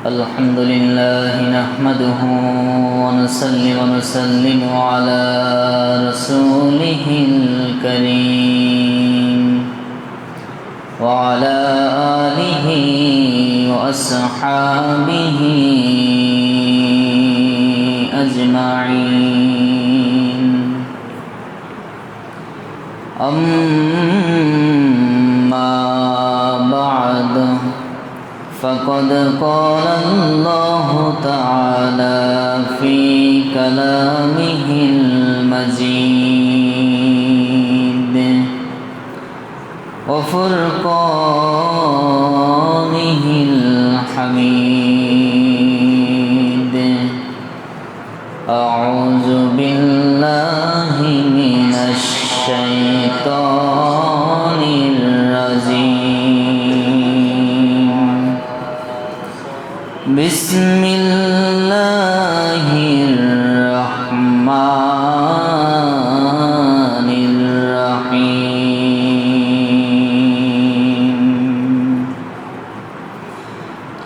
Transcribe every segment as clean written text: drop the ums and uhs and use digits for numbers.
الحمد لله نحمده ونصلي ونسلم على رسوله الكريم وعلى آله وأصحابه أجمعين أما بعد فقد قال الله تعالى في كلامه المجيد وفرقانه الحميد أعوذ بالله من الشيطان الرجيم بسم الله الرحمن الرحيم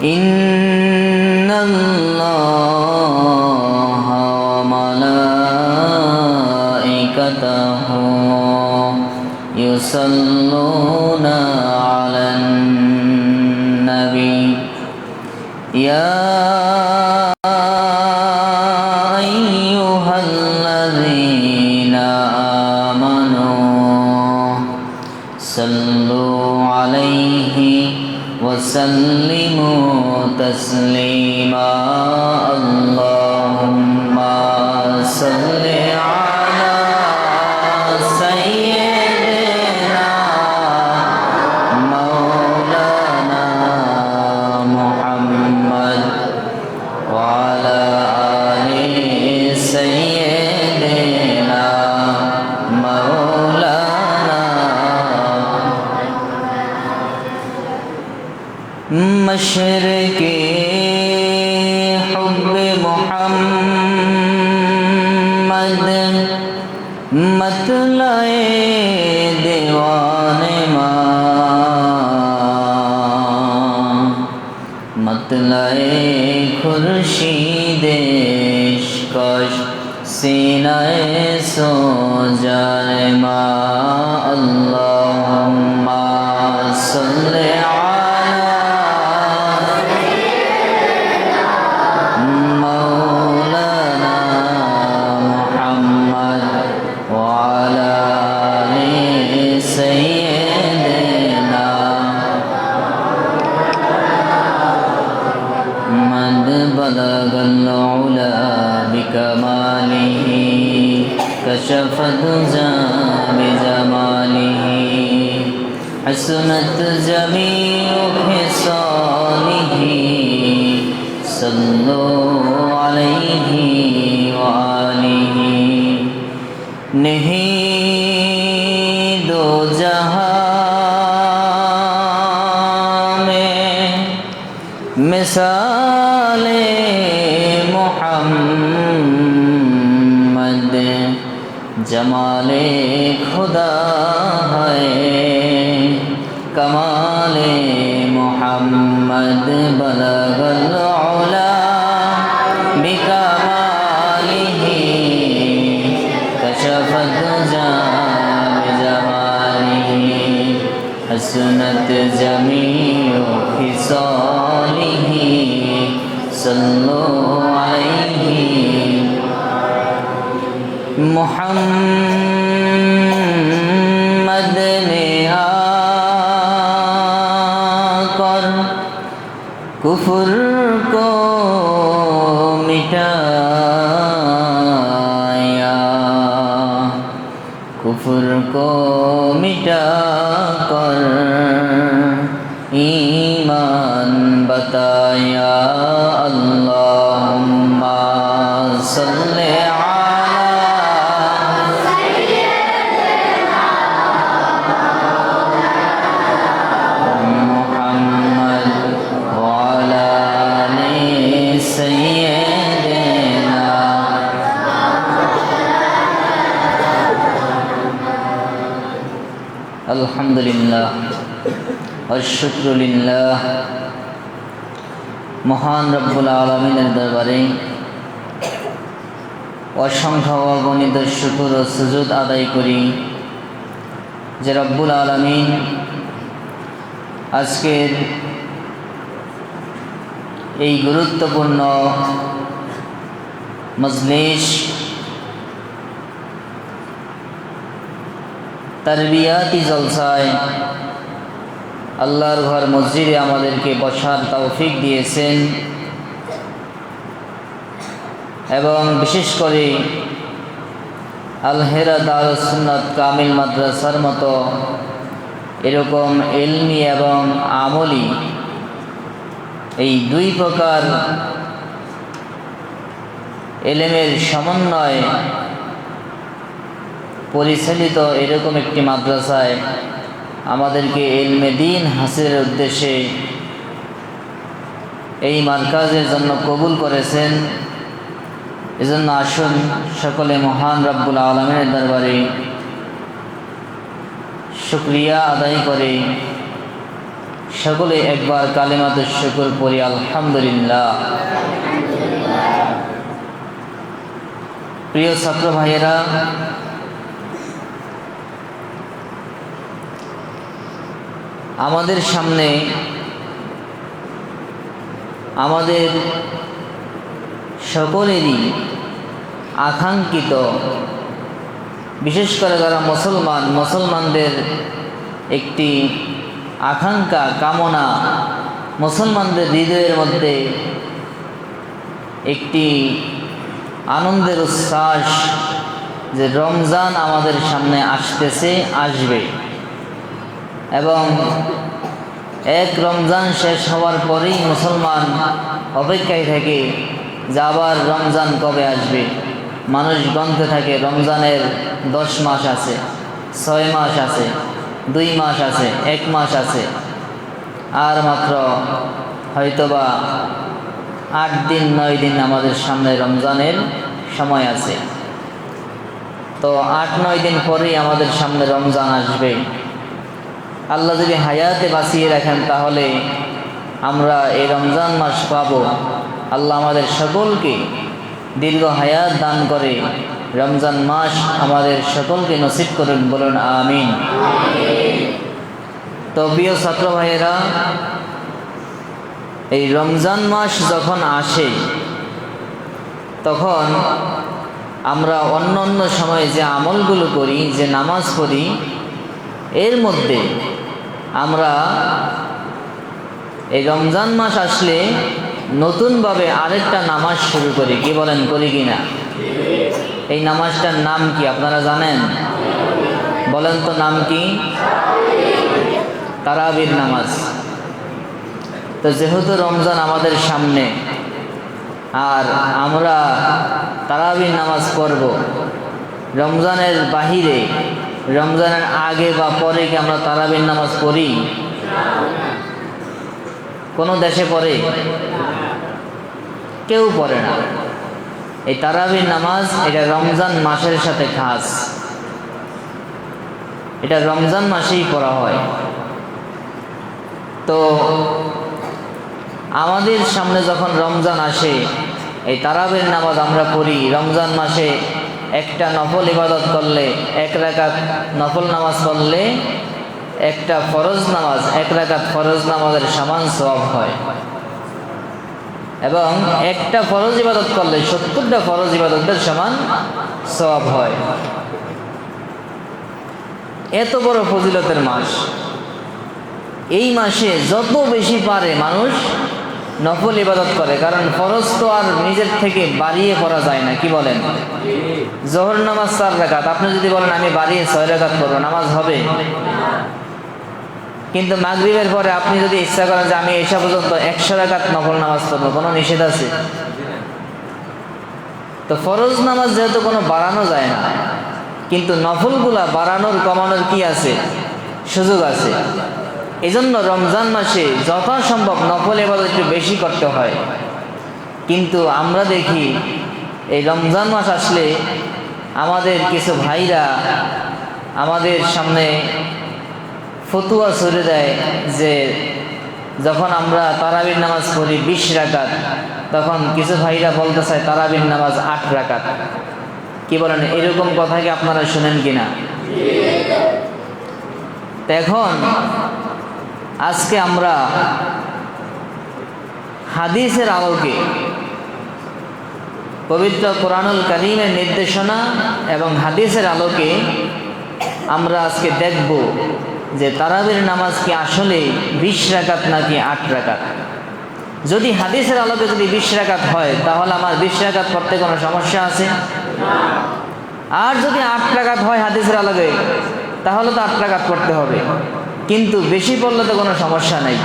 إن الله وملائكته يصلون على النبي يا أيها الذين آمنوا صلوا عليه وسلموا تسليما اللهم صل على سيدنا مولانا محمد وعلى آل سيدنا مولانا مشرقي حب محمد مطلعے دیوانے ماں مطلعے خورشید عشقش سینہ سو جائے ماں اللہم صلی بلغ العلا بكماله كشف الدجى بجماله حسنت جميع خصاله صلوا عليه وآله नहीं दो जहां में मिसाले मोहम्मद जमाले खुदा है कमाले मोहम्मद बलगल उला बिकमालिही कशफत जा बिजमालिही हसनत जमीउ खिसालिही सल्लु अलैहि मोहम्मद ने आकर कुफ्र को मिटाया कुफ्र को मिटाकर ईमान बताया अल्लाहुम्मा सल्ली الحمد لله والشكر لله মহান রব্বুল আলামিনের দরবারে অসংখ্য অগণিত শুকর ও সুজুদ আদায় করি যে রব্বুল আলামিন আজকের এই গুরুত্বপূর্ণ মজলিস তারবিয়াতি জলসায় আল্লাহর ঘর মসজিদে আমাদেরকে বসার তৌফিক দিয়েছেন এবং বিশেষ করে আল হেরা দারুস সুন্নাত কামিল মাদ্রাসার মতো এরকম ইলমি এবং আমলি এই দুই প্রকার ইলমের সমন্বয় পরিচালিত এরকম একটি মাদ্রাসায় আমাদেরকে ইলমে দ্বীন হাসিলের উদ্দেশ্যে এই মারকাজের জন্য কবুল করেছেন। এজন্য আসুন সকলে মহান রব্বুল আলামিনের দরবারে শুকরিয়া আদায় করে সকলে একবার কালিমাতুশ শুকর পড়ি আলহামদুলিল্লাহ। প্রিয় ছাত্র ভাইয়েরা, আমাদের সামনে আমাদের সকলেরই আকাঙ্ক্ষিত, বিশেষ করে যারা মুসলমানদের একটি আকাঙ্ক্ষা কামনা, মুসলমানদের হৃদয়ের মধ্যে একটি আনন্দের উচ্ছ্বাস যে রমজান আমাদের সামনে আসবে এবং এক রমজান শেষ হওয়ার পরেই মুসলমান অপেক্ষায় থাকে যে আবার রমজান কবে আসবে। মানুষ গণতে থাকে রমজানের 10 মাস আছে, 6 মাস আছে, 2 মাস আছে, 1 মাস আছে, আর মাত্র হয়তোবা 8 দিন 9 দিন আমাদের সামনে রমজানের সময় আছে। তো 8-9 দিন পরেই আমাদের সামনে রমজান আসবে। আল্লাহ যদি হায়াতে বাঁচিয়ে রাখেন তাহলে আমরা এই রমজান মাস পাব। আল্লাহ আমাদের সকলকে দীর্ঘ হায়াত দান করে রমজান মাস আমাদের সকলকে নসিব করুন, বলুন আমিন। তো প্রিয় ছাত্র ভাইয়েরা, এই রমজান মাস যখন আসে তখন আমরা অন্য সময়ে যে আমলগুলো করি, যে নামাজ পড়ি, এর মধ্যে আমরা এই রমজান মাস আসলে নতুনভাবে আরেকটা নামাজ শুরু করি। কি বলেন, করি কি না? এই নামাজটার নাম কি আপনারা জানেন? বলেন তো, নাম কি? তারাবির নামাজ। তো যেহেতু রমজান আমাদের সামনে আর আমরা তারাবির নামাজ পড়ব, রমজানের বাহিরে, রমজানের আগে বা পরে কি আমরা তারাবির নামাজ পড়ি? কোনো দেশে পড়ে? কেউ পড়ে না। এই তারাবির নামাজ এটা রমজান মাসের সাথে খাস, এটা রমজান মাসেই পড়া হয়। তো আমাদের সামনে যখন রমজান আসে এই তারাবির নামাজ আমরা পড়ি। রমজান মাসে একটা নফল ইবাদত করলে, 1 রাকাত নফল নামাজ পড়লে একটা ফরজ নামাজ, 1 রাকাত ফরজ নামাজের সমান সওয়াব হয় এবং একটা ফরজ ইবাদত করলে 70টা ফরজ ইবাদতের সমান সওয়াব হয়। এত বড় ফজিলতের মাস। এই মাসে যত বেশি পারে মানুষ নফল ইবাদত করে, কারণ ফরজ তো আর নিজের থেকে বাড়িয়ে পড়া যায় না। কি বলেন? জোহর নামাজ 4 রাকাত, আপনি যদি বলেন আমি বাড়িয়ে 6 রাকাত পড়বো, নামাজ হবে? কিন্তু মাগরিবের পরে আপনি যদি ইচ্ছা করেন যে আমি এসা পর্যন্ত 100 রাকাত নফল নামাজ পড়বো, কোনো নিষেধ আছে? তো ফরজ নামাজ যেহেতু কোনো বাড়ানো যায় না, কিন্তু নফলগুলা বাড়ানোর কমানোর কি আছে? সুযোগ আছে। এজন্য রমজান মাসে যথাসম্ভব নফল ইবাদত একটু বেশি করতে হয়। কিন্তু আমরা দেখি এই রমজান মাস আসলে আমাদের কিছু ভাইরা আমাদের সামনে ফতুয়া ছড়ে দেয় যে যখন আমরা তারাবির নামাজ পড়ি 20 রাকাত, তখন কিছু ভাইরা বলতে চায় তারাবির নামাজ 8 রাকাত। কি বলেন, এরকম কথা কি আপনারা শুনেন কিনা? তো এখন আজকে আমরা হাদিসের আলোকে, পবিত্র কোরআনুল কারীমের নির্দেশনা এবং হাদিসের আলোকে আমরা আজকে দেখব যে তারাবির নামাজ কি আসলে 20 রাকাত নাকি 8 রাকাত। যদি হাদিসের আলোকে যদি 20 রাকাত হয়, তাহলে আমার 20 রাকাত পড়তে কোনো সমস্যা আছে? আর যদি 8 রাকাত হয় হাদিসের আলোকে, তাহলে তো 8 রাকাত পড়তে হবে, কিন্তু বেশি পড়লে তো কোনো সমস্যা নেই।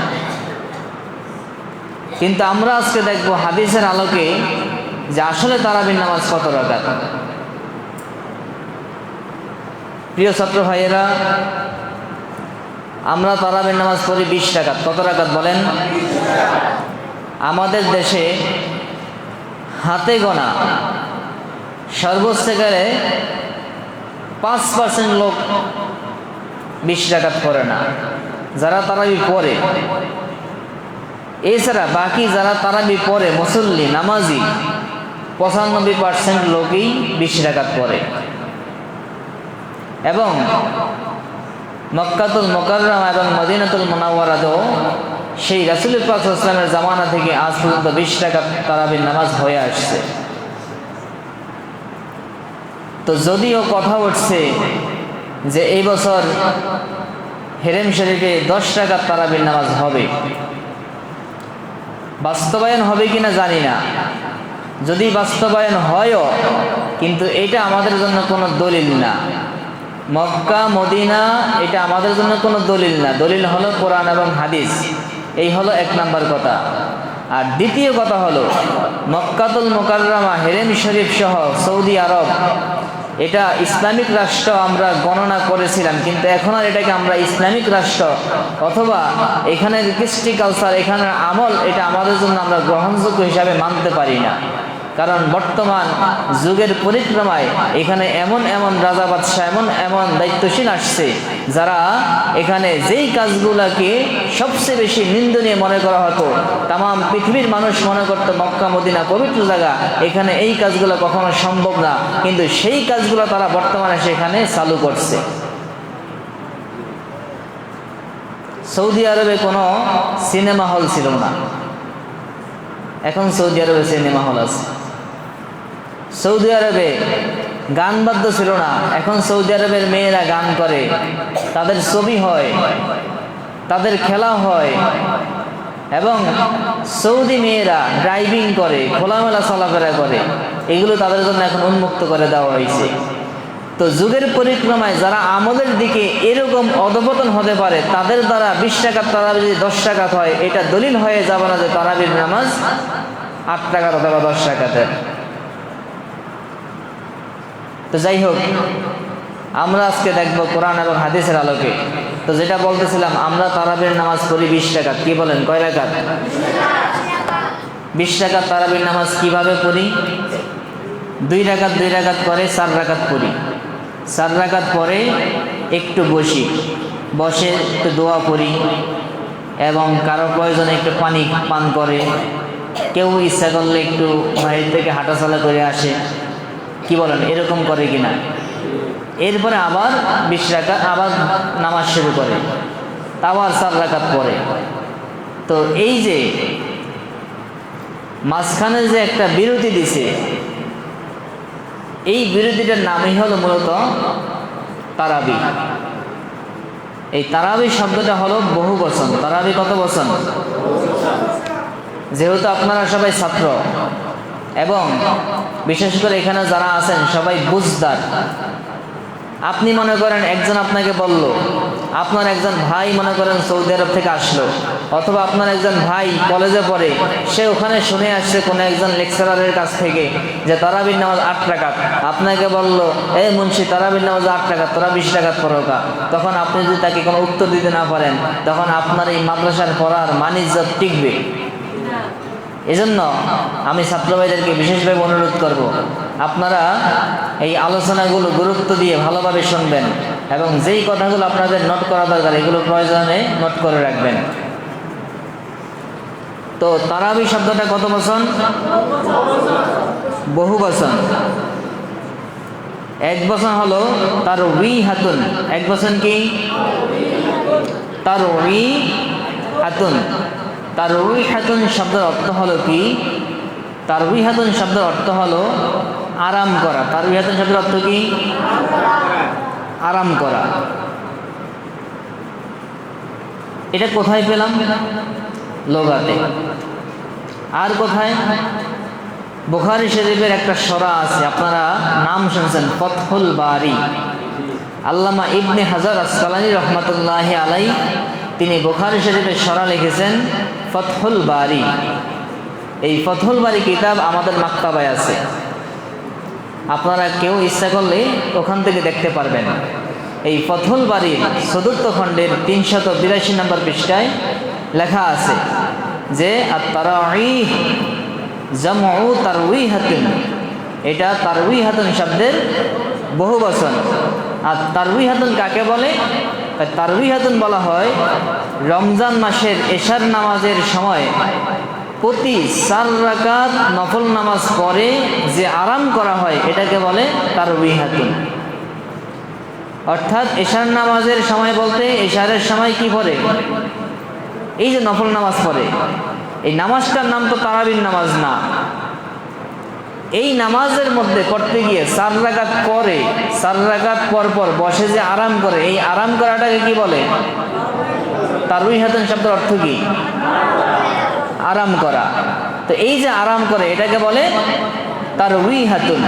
কিন্তু আমরা আজকে দেখব হাদিসের আলোকে যে আসলে তারাবির নামাজ কত রাকাত। প্রিয় ছাত্র ভাইয়েরা, আমরা তারাবির নামাজ পড়ি 20 রাকাত। কত রাকাত বলেন? আমাদের দেশে হাতে গোনা সর্বোচ্চ গেলে 5% লোক 20 রাকাত পড়ে না, যারা তারাবি পড়ে। এছাড়া বাকি যারা তারাবি পড়ে, মুসল্লি নামাজি, 95% লোকই 20 রাকাত পড়ে। এবং মক্কাতুল মুকাররমা এবং মদিনাতুল মুনাওয়ারাতেও সেই রাসূল পাক সাল্লাল্লাহু আলাইহি ওয়াসাল্লামের জামানা থেকে আজ পর্যন্ত 20 রাকাত তারাবির নামাজ হয়ে আসছে। তো যদিও কথা উঠছে যে এই বছর হেরেম শরীফে 10 রাকাত তারাবির নামাজ হবে, বাস্তবায়ন হবে কিনা জানি না। যদি বাস্তবায়ন হয়ও, কিন্তু এটা আমাদের জন্য কোনো দলিল না। মক্কা মদিনা এটা আমাদের জন্য কোনো দলিল না। দলিল হলো কোরআন এবং হাদিস। এই হলো 1 নাম্বার কথা। আর দ্বিতীয় কথা হলো মক্কাতুল মুকাররমা, হেরেম শরীফ সহ সৌদি আরব, এটা ইসলামিক রাষ্ট্র আমরা গণনা করেছিলাম, কিন্তু এখন আর এটাকে আমরা ইসলামিক রাষ্ট্র অথবা এখানের কৃষ্টি কালচার, এখানের আমল, এটা আমাদের জন্য আমরা গ্রহণযোগ্য হিসাবে মানতে পারি না। কারণ বর্তমান যুগের পরিক্রমায় এখানে এমন এমন রাজা বাদশাহ, এমন এমন দায়িত্বশীল আসছে, যারা এখানে যেই কাজগুলোকে সবচেয়ে বেশি নিন্দনীয় মনে করা হতো, তাম পৃথিবীর মানুষ মনে করতো মক্কা মদিনা পবিত্র জায়গা, এখানে এই কাজগুলো কখনো সম্ভব না, কিন্তু সেই কাজগুলো তারা বর্তমানে সেখানে চালু করছে। সৌদি আরবে কোনো সিনেমা হল ছিল না, এখন সৌদি আরবে সিনেমা হল আছে। সৌদি আরবে গান বাদ্য ছিল না, এখন সৌদি আরবের মেয়েরা গান করে, তাদের ছবি হয়, তাদের খেলা হয়, এবং সৌদি মেয়েরা ড্রাইভিং করে, খোলামেলা চলাফেরা করে। এগুলো তাদের জন্য এখন উন্মুক্ত করে দেওয়া হয়েছে। তো যুগের পরিক্রমায় যারা আমলের দিকে এরকম অধপতন হতে পারে, তাদের দ্বারা 20 রাকাত তারাবি যদি 10 রাকাত হয়, এটা দলিল হয়ে যাবে না যে তারাবির নামাজ 8 রাকাত অথবা 10 রাকাতের। তো যাই হোক, আমরা আজকে দেখবো কোরআন এবং হাদিসের আলোকে। তো যেটা বলতেছিলাম, আমরা তারাবির নামাজ পড়ি 20 রাকাত। কি বলেন, কয় রাকাত? 20 রাকাত তারাবির নামাজ কিভাবে পড়ি? 2 রাকাত 2 রাকাত করে 4 রাকাত পড়ি। 4 রাকাত পরে একটু বসে একটু দোয়া পড়ি, এবং কারো প্রয়োজনে একটু পানি পান করে, কেউ ইচ্ছা করলে একটু বাইরে থেকে হাঁটাচলা করে আসে। কি বলেন, এরকম করে কিনা? এরপরে আবার 20 রাকাত আবার নামাজ শুরু করে, আবার 4 রাকাত পরে। তো এই যে মাঝখানে যে একটা বিরতি দিছে, এই বিরতিটার নামই হলো মূলত তারাবি। এই তারাবি শব্দটা হলো বহু বচন। তারাবি কত বচন? যেহেতু আপনারা সবাই ছাত্র এবং বিশেষ করে এখানে যারা আছেন সবাই বুঝদার, আপনি মনে করেন একজন আপনাকে বলল, আপনার একজন ভাই মনে করেন সৌদি আরব থেকে আসলো, অথবা আপনার একজন ভাই কলেজে পড়ে, সে ওখানে শুনে আসছে কোনো একজন লেকচারারের কাছ থেকে যে তারাবির নামাজ 8 রাকাত। আপনাকে বলল, এই মুন্সি, তারাবির নামাজ 8 রাকাত, তোরা 20 রাকাত পড়োকা। তখন আপনি যদি তাকে কোনো উত্তর দিতে না পারেন, তখন আপনার এই মাদ্রাসার পড়ার মান-ইজ্জত টিকবে? এজন্য আমি ছাত্র ভাইদেরকে বিশেষভাবে অনুরোধ করব, আপনারা এই আলোচনাগুলো গুরুত্ব দিয়ে ভালোভাবে শুনবেন, এবং যেই কথাগুলো আপনাদের নোট করা দরকার, এগুলো প্রয়োজনে নোট করে রাখবেন। তো তারাবি শব্দটা কত বচন? বহু বচন। এক বচন হলো তারউইহাতুন। এক বচন কি? তারউইহাতুন। তারউইহাতুন শব্দের অর্থ হলো কি? তারউইহাতুন শব্দের অর্থ হলো আরাম করা। তারউইহাতুন শব্দের অর্থ কি? আরাম করা। এটা কোথায় পেলাম? লুগাতে। আর কোথায়? বুখারী শরীফের একটা সূরা আছে, আপনারা নাম শুনছেন, ফাতহুল বারী। আল্লামা ইবনে হাজার আসকালানী রহমাতুল্লাহি আলাইহি তিনি বুখারী শরীফের সূরা লিখেছেন ফাতহুল বারী। এই ফাতহুল বারী কিতাব আমাদের মাকতাবায় আছে, আপনারা কেউ ইচ্ছা করলে ওখান থেকে দেখতে পারবেন। এই ফাতহুল বারীর ৪র্থ খণ্ডের ৩৮২ নম্বর পৃষ্ঠায় লেখা আছে যে আত-তারাঈহ জামউ তারউইহাতুন। এটা তারউইহাতুন শব্দের বহু বচন। আর তারউইহাতুন কাকে বলে? তারউইহাতুন বলা হয় রমজান মাসের এশার নামাজের সময় প্রতি ৪ রাকাত নফল নামাজ পড়ে যে আরাম করা হয় এটাকে বলে তারউইহাতুন। অর্থাৎ এশার নামাজের সময় বলতে এশারের সময় কি পড়ে? এই যে নফল নামাজ পড়ে, এই নামাজটার নাম তো তারাবির নামাজ না। এই নামাজের মধ্যে করতে গিয়ে ৪ রাকাত পরে, ৪ রাকাত পর পর বসে যে আরাম করে, এই আরাম করাটাকে কি বলে? তারউইহাতুন শব্দের অর্থ কি? আরাম করা। তো এই যে আরাম করে এটাকে বলে তারউইহাতুন।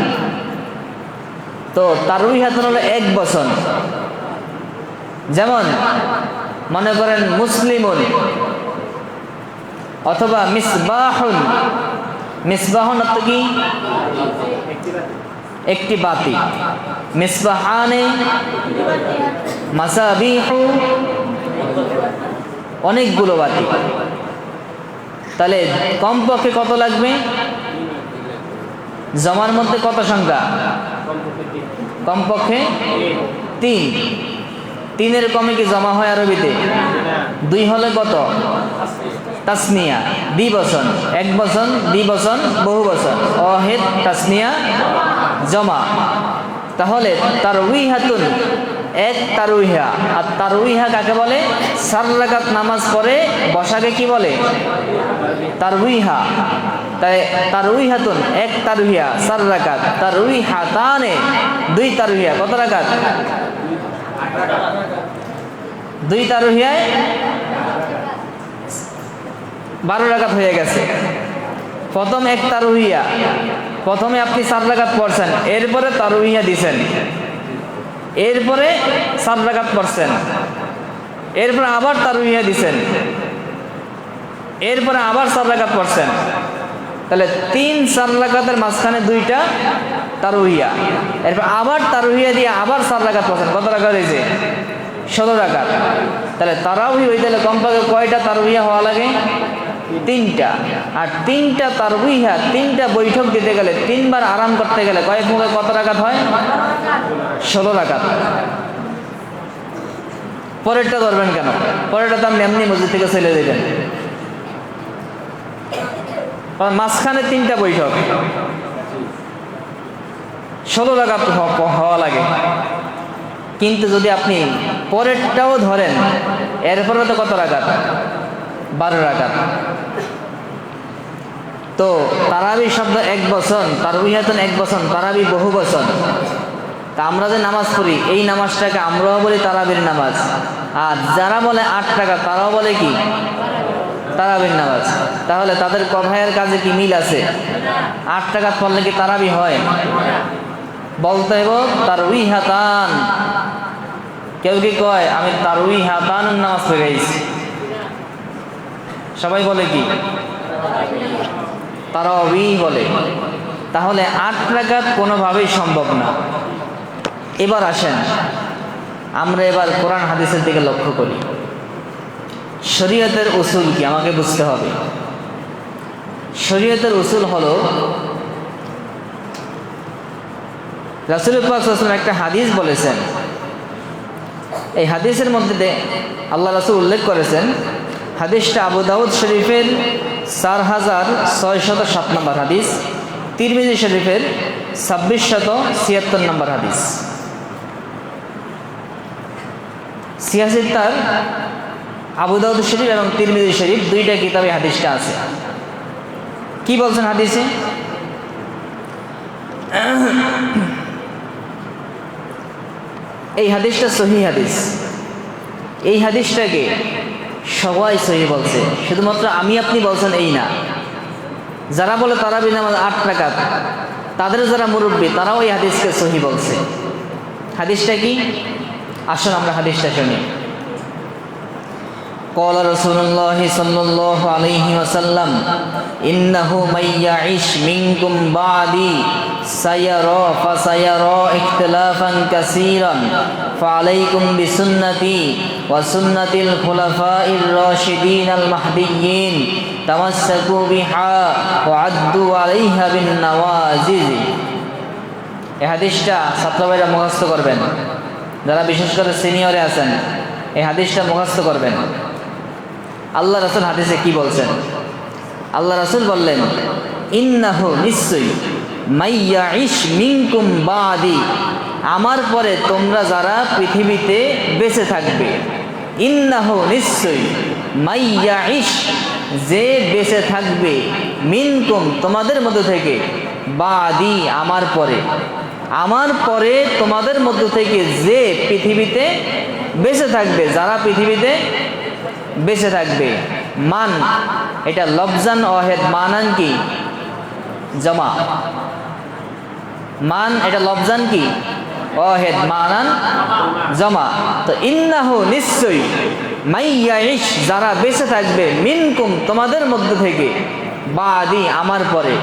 তো তারউইহাতুন হলো এক বচন। যেমন মনে করেন মুসলিমুন অথবা মিসবাহুন। মিসবাহুন অর্থ কি? একটি বাতি। মিসবাহানে, মাসাবিহু, অনেকগুলো বাতি। তাহলে কমপক্ষে কত লাগবে? জমার মধ্যে কত সংখ্যা? কমপক্ষে ৩। ৩-এর কমে কি জমা হয় আরবিতে? ২ হলে কত? তাসনিয়া, দ্বিবচন। এক বচন, দ্বিবচন, বহু বচন। অহেদ, তাসনিয়া, জমা। তাহলে তারউইহাতুন এক তারউইহা। আর তারউইহা কাকে বলে? ৪ রাকাত নামাজ পড়ে বসাকে কি বলে? তারউইহা। তাই তারউইহাতুন এক তারউইহা ৪ রাকাত। তারউইহাতানে ২ তারউইহা কত রাকাত? ২ তারউইহায় ১২ রাকাত হয়ে গেছে। প্রথম এক তারউইহা, প্রথমে আপনি ৪ রাকাত পড়ছেন, এরপরে তারউইহা দিছেন, এরপরে ৪ রাকাত পড়ছেন, এরপরে আবার তারউইহা দিছেন, এরপরে আবার ৪ রাকাত পড়ছেন। তাহলে ৩-৪ রাকাতের মাঝখানে ২টা তারউইহা, এরপর আবার তারউইহা দিয়ে আবার ৪ রাকাত পড়ছেন। কত রাকাত হয়েছে? ১৬ রাকাত। তাহলে তারাউই হইতে হলে কমপক্ষে কয়টা তারউইহা হওয়া লাগে? ৩টা। আর ৩টা তারউইহা, ৩টা বৈঠক দিতে গেলে, ৩ বার আরাম করতে গেলে কয়েক মুখে কত রাকাত হয়? ১৬ রাকাত। পরেরটা ধরবেন কেন? পরেরটা তো আপনি এমনি মসজিদ থেকে চলে দেবেন। মাঝখানে ৩টা বৈঠক, ১৬ রাকাত হওয়া লাগে। কিন্তু যদি আপনি পরেরটাও ধরেন, এরপরে তো কত রাকাত? ১২ রাকাত। তো তারাবি শব্দ এক বচন, তারউইহাতুন এক বচন, তারাবি বহু বচন। তা আমরা যে নামাজ পড়ি এই নামাজটাকে আমরাও বলি তারাবির নামাজ। আর যারা বলে ৮ টাকা তারাও বলে কি? তারাবির নামাজ। তাহলে তাদের কথায়ের কাজে কি মিল আছে? ৮ টাকা পড়লে কি তারাবি হয়? বলতে হইব তারউইহাতান। কেউ কি কয় আমি তারউইহাতান নামাজ পড়ে গেছি? সবাই বলে কি? তারাবি বলে। তাহলে ৮ রাকাত কোনোভাবেই সম্ভব না। এবার আসেন আমরা এবার কোরআন হাদিসের দিকে লক্ষ্য করি। শরীয়তের উসুল কি আমাকে বুঝতে হবে। শরীয়তের উসুল হলো, রাসূল পাক সাল্লাল্লাহু আলাইহি ওয়াসাল্লাম একটা হাদিস বলেছেন। এই হাদিসের মধ্যে আল্লাহ রাসূল উল্লেখ করেছেন হাদিসটা আবু দাউদ শরীফের 4607 নম্বর হাদিস, তিরমিজি শরীফের 2676 নম্বর হাদিস। সিয়াসিত্তার আবু দাউদ শরীফ এবং তিরমিজি শরীফ দুইটা কিতাবে হাদিসটা আছে। কি বলছেন হাদিসে? এই হাদিসটা সহিহ হাদিস। এই হাদিসটাকে সবাই সহিহ বলছে, শুধুমাত্র আমি আপনি বলছেন এই না। যারা বলে তারাবি নামাজ 8 রাকাত, তাদের যারা মুরব্বী তারাও এই হাদিসকে সহিহ বলছে। হাদিসটা কি? আসুন আমরা হাদিসটা শুনি। قال رسول الله صلى الله عليه وسلم إنه من يعش منكم بعدي فسيرى اختلافا كثيرا فعليكم بسنتي وسنة الخلفاء الراشدين المهديين تمسكوا بها وعضوا عليها بالنواجذ। এই হাদিসটা ছাত্র ভাইরা মুখস্থ করবেন, যারা বিশেষ করে সিনিয়রে আছেন এই হাদিসটা মুখস্থ করবেন। আল্লাহ রাসূল হাদিসে কি বলছেন? আল্লাহ রাসূল বললেন, ইন্নাহু নিশ্চয়ই মাইয়াইশ মিনকুম বাদি, আমার পরে তোমরা যারা পৃথিবীতে বেঁচে থাকবে। ইন্নাহু নিশ্চয়ই, মাইয়াইশ যে বেঁচে থাকবে, মিনকুম তোমাদের মধ্য থেকে, বাদি আমার পরে, আমার পরে তোমাদের মধ্য থেকে যে পৃথিবীতে বেঁচে থাকবে, যারা পৃথিবীতে বেঁচে থাকবে। মান এটা লফজান ওয়াহিদ, মানান কি? জমা। মান এটা লফজান কি? ওয়াহিদ, মানান জমা। তো ইন্নাহু নিশ্চয়ই, মাইয়াইশ যারা বেঁচে থাকবে, মিনকুম তোমাদের মধ্য থেকে, বাদি আমার পরে।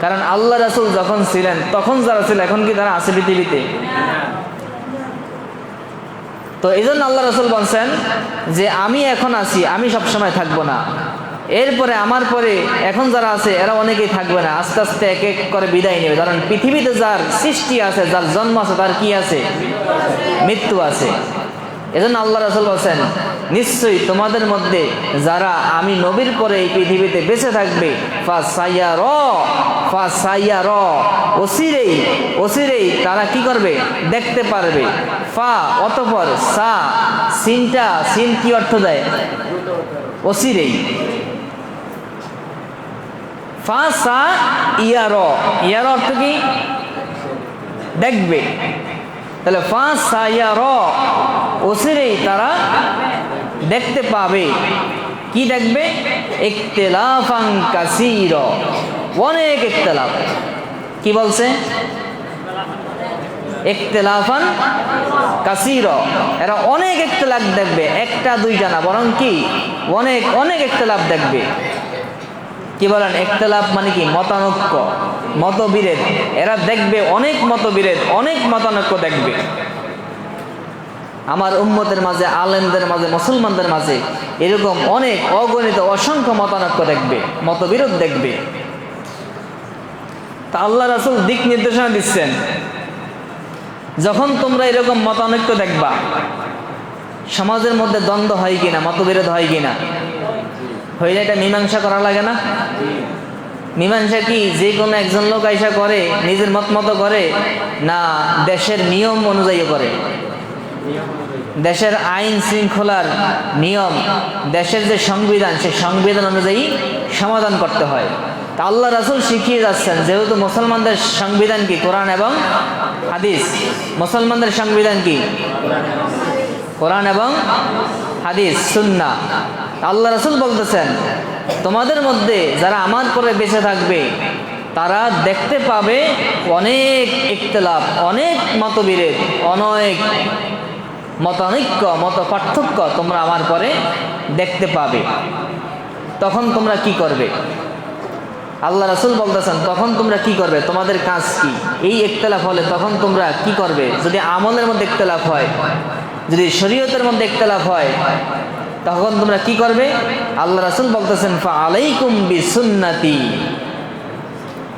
কারণ আল্লাহ রাসূল যখন ছিলেন তখন যারা ছিল, এখন কি তারা আছে পৃথিবীতে? তো এই জন্য আল্লাহ রাসূল বলছেন যে আমি এখন আছি, আমি সবসময় থাকবো না। এরপরে আমার পরে এখন যারা আছে এরা অনেকেই থাকবে না, আস্তে আস্তে এক এক করে বিদায় নেবে। কারণ পৃথিবীতে যার সৃষ্টি আছে, যার জন্ম আছে, তার কি আছে? মৃত্যু আছে। এজন্য আল্লাহ রাসূল বলছেন নিশ্চয়ই তোমাদের মধ্যে যারা আমি নবীর পরে এই পৃথিবীতে বেঁচে থাকবে, ফাসাইয়ারা অচিরেই তারা কি করবে? দেখতে পারবে। ফা অতঃপর, সা সিনটা, সিন কি অর্থ দেয়? অচিরেই। ফা সা ইয়ার অর্থ কি? দেখবে। তাহলে ফা সাইয়ারা অচিরেই তারা দেখতে পাবে। কি দেখবে? ইখতিলাফান কাসীরা, অনেক ইখতিলাফ। কি বলছে? ইখতিলাফান কাসীরা, এরা অনেক ইখতিলাফ দেখবে, একটা দুইটা না, বরং কি অনেক অনেক ইখতিলাফ দেখবে। কি বলেন? ইখতিলাফ মানে কি? মতানৈক্য, মতবিরোধ। এরা দেখবে অনেক মতবিরোধ, অনেক মতানৈক্য দেখবে। আমার উম্মতের মাঝে, আলেমদের মাঝে, মুসলমানদের মাঝে এরকম অনেক অগণিত অসংখ্য মতানৈক্য দেখবে, মতবিরোধ দেখবে। তা আল্লাহ রাসূল দিক নির্দেশনা দিচ্ছেন, যখন তোমরা এরকম মতানৈক্য দেখবা, সমাজের মধ্যে দ্বন্দ্ব হয় কিনা, মতবিরোধ হয় কিনা, হইলে এটা মীমাংসা করা লাগে না? মীমাংসা কি যে কোনো একজন লোক আইসা করে, নিজের মত করে, না দেশের নিয়ম অনুযায়ী করে? দেশের আইন শৃঙ্খলার নিয়ম, দেশের যে সংবিধান, সেই সংবিধান অনুযায়ী সমাধান করতে হয়। তা আল্লাহ রাসূল শিখিয়ে যাচ্ছেন, যেহেতু মুসলমানদের সংবিধান কি? কোরআন এবং হাদিস। মুসলমানদের সংবিধান কি? কোরআন এবং হাদিস, সুন্নাহ। আল্লাহ রাসূল বলতেছেন তোমাদের মধ্যে যারা আমার পরে বেঁচে থাকবে, তারা দেখতে পাবে অনেক ইখতিলাফ, অনেক মতবিরোধ, অনেক মতানৈক্য, মত পার্থক্য তোমরা আমার পরে দেখতে পাবে। তখন তোমরা কি করবে? আল্লাহ রাসূল বলতেছেন তখন তোমরা কি করবে? তোমাদের কাজ কি? এই ইখতিলাফ হলে তখন তোমরা কি করবে? যদি আমলের মধ্যে ইখতিলাফ হয়, যদি শরীয়তের মধ্যে ইখতিলাফ হয়, তখন তোমরা কি করবে? আল্লাহ রাসূল বলতেছেন ফা আলাইকুম বিসুন্নতি,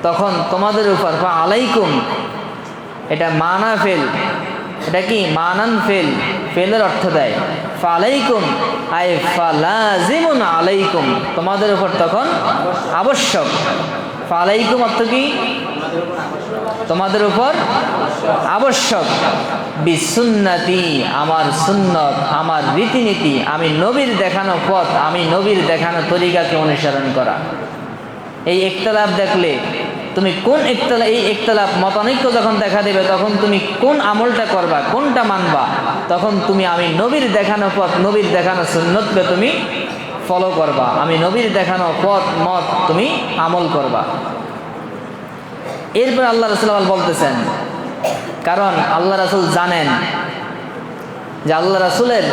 তখন তোমাদের উপর, ফা আলাইকুম এটা মানা ফেল, এটা কি? মানান ফেল, ফেলের অর্থ দেয়, ফালাইকুম আই ফালাজিমুন আলাইকুম, তোমাদের উপর তখন আবশ্যক। ফালাইকুম অর্থ কি? তোমাদের উপর আবশ্যক। বিসুন্নতি, আমার সুন্নত, আমার রীতিনীতি, আমি নবীর দেখানো পথ, আমি নবীর দেখানো তরিকাকে অনুসরণ করা। এই ইখতিলাফ দেখলে তুমি কোন এই ইখতিলাফ মতানৈক্য যখন দেখা দেবে, তখন তুমি কোন আমলটা করবা, কোনটা মানবা, তখন তুমি আমি নবীর দেখানো পথ, নবীর দেখানো সুন্নতকে তুমি ফলো করবা, আমি নবীর দেখানো পথ মত তুমি আমল করবা। এরপর আল্লাহ রাসূল বলতেছেন, কারণ আল্লাহ রাসূল জানেন যে আল্লাহ রাসূলের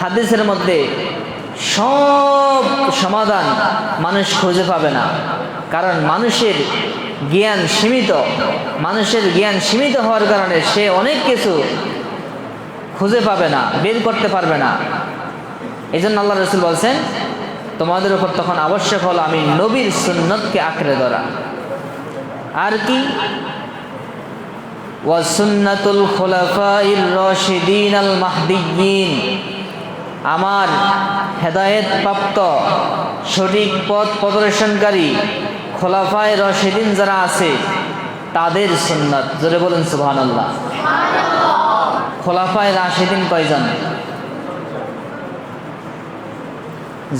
হাদিসের মধ্যে সব সমাধান মানুষ খুঁজে পাবে না, কারণ মানুষের জ্ঞান সীমিত। মানুষের জ্ঞান সীমিত হওয়ার কারণে সে অনেক কিছু খুঁজে পাবে না, বের করতে পারবে না। এই জন্য আল্লাহ রাসূল বলছেন, তোমাদের উপর তখন আবশ্যক হলো আমি নবীর সুন্নতকে আঁকড়ে ধরা। আর কি? ওয়া সুন্নাতুল খুলাফাইর রাশিদিন আল মাহদিয়্যিন, আমার হেদায়েত প্রাপ্ত সঠিক পথ প্রদর্শনকারী খোলাফায়ে রাশিদিন যারা আছে তাদের সুন্নাত। জোরে বলুন সুবহানাল্লাহ। খোলাফায়ে রাশিদিন কয়জন?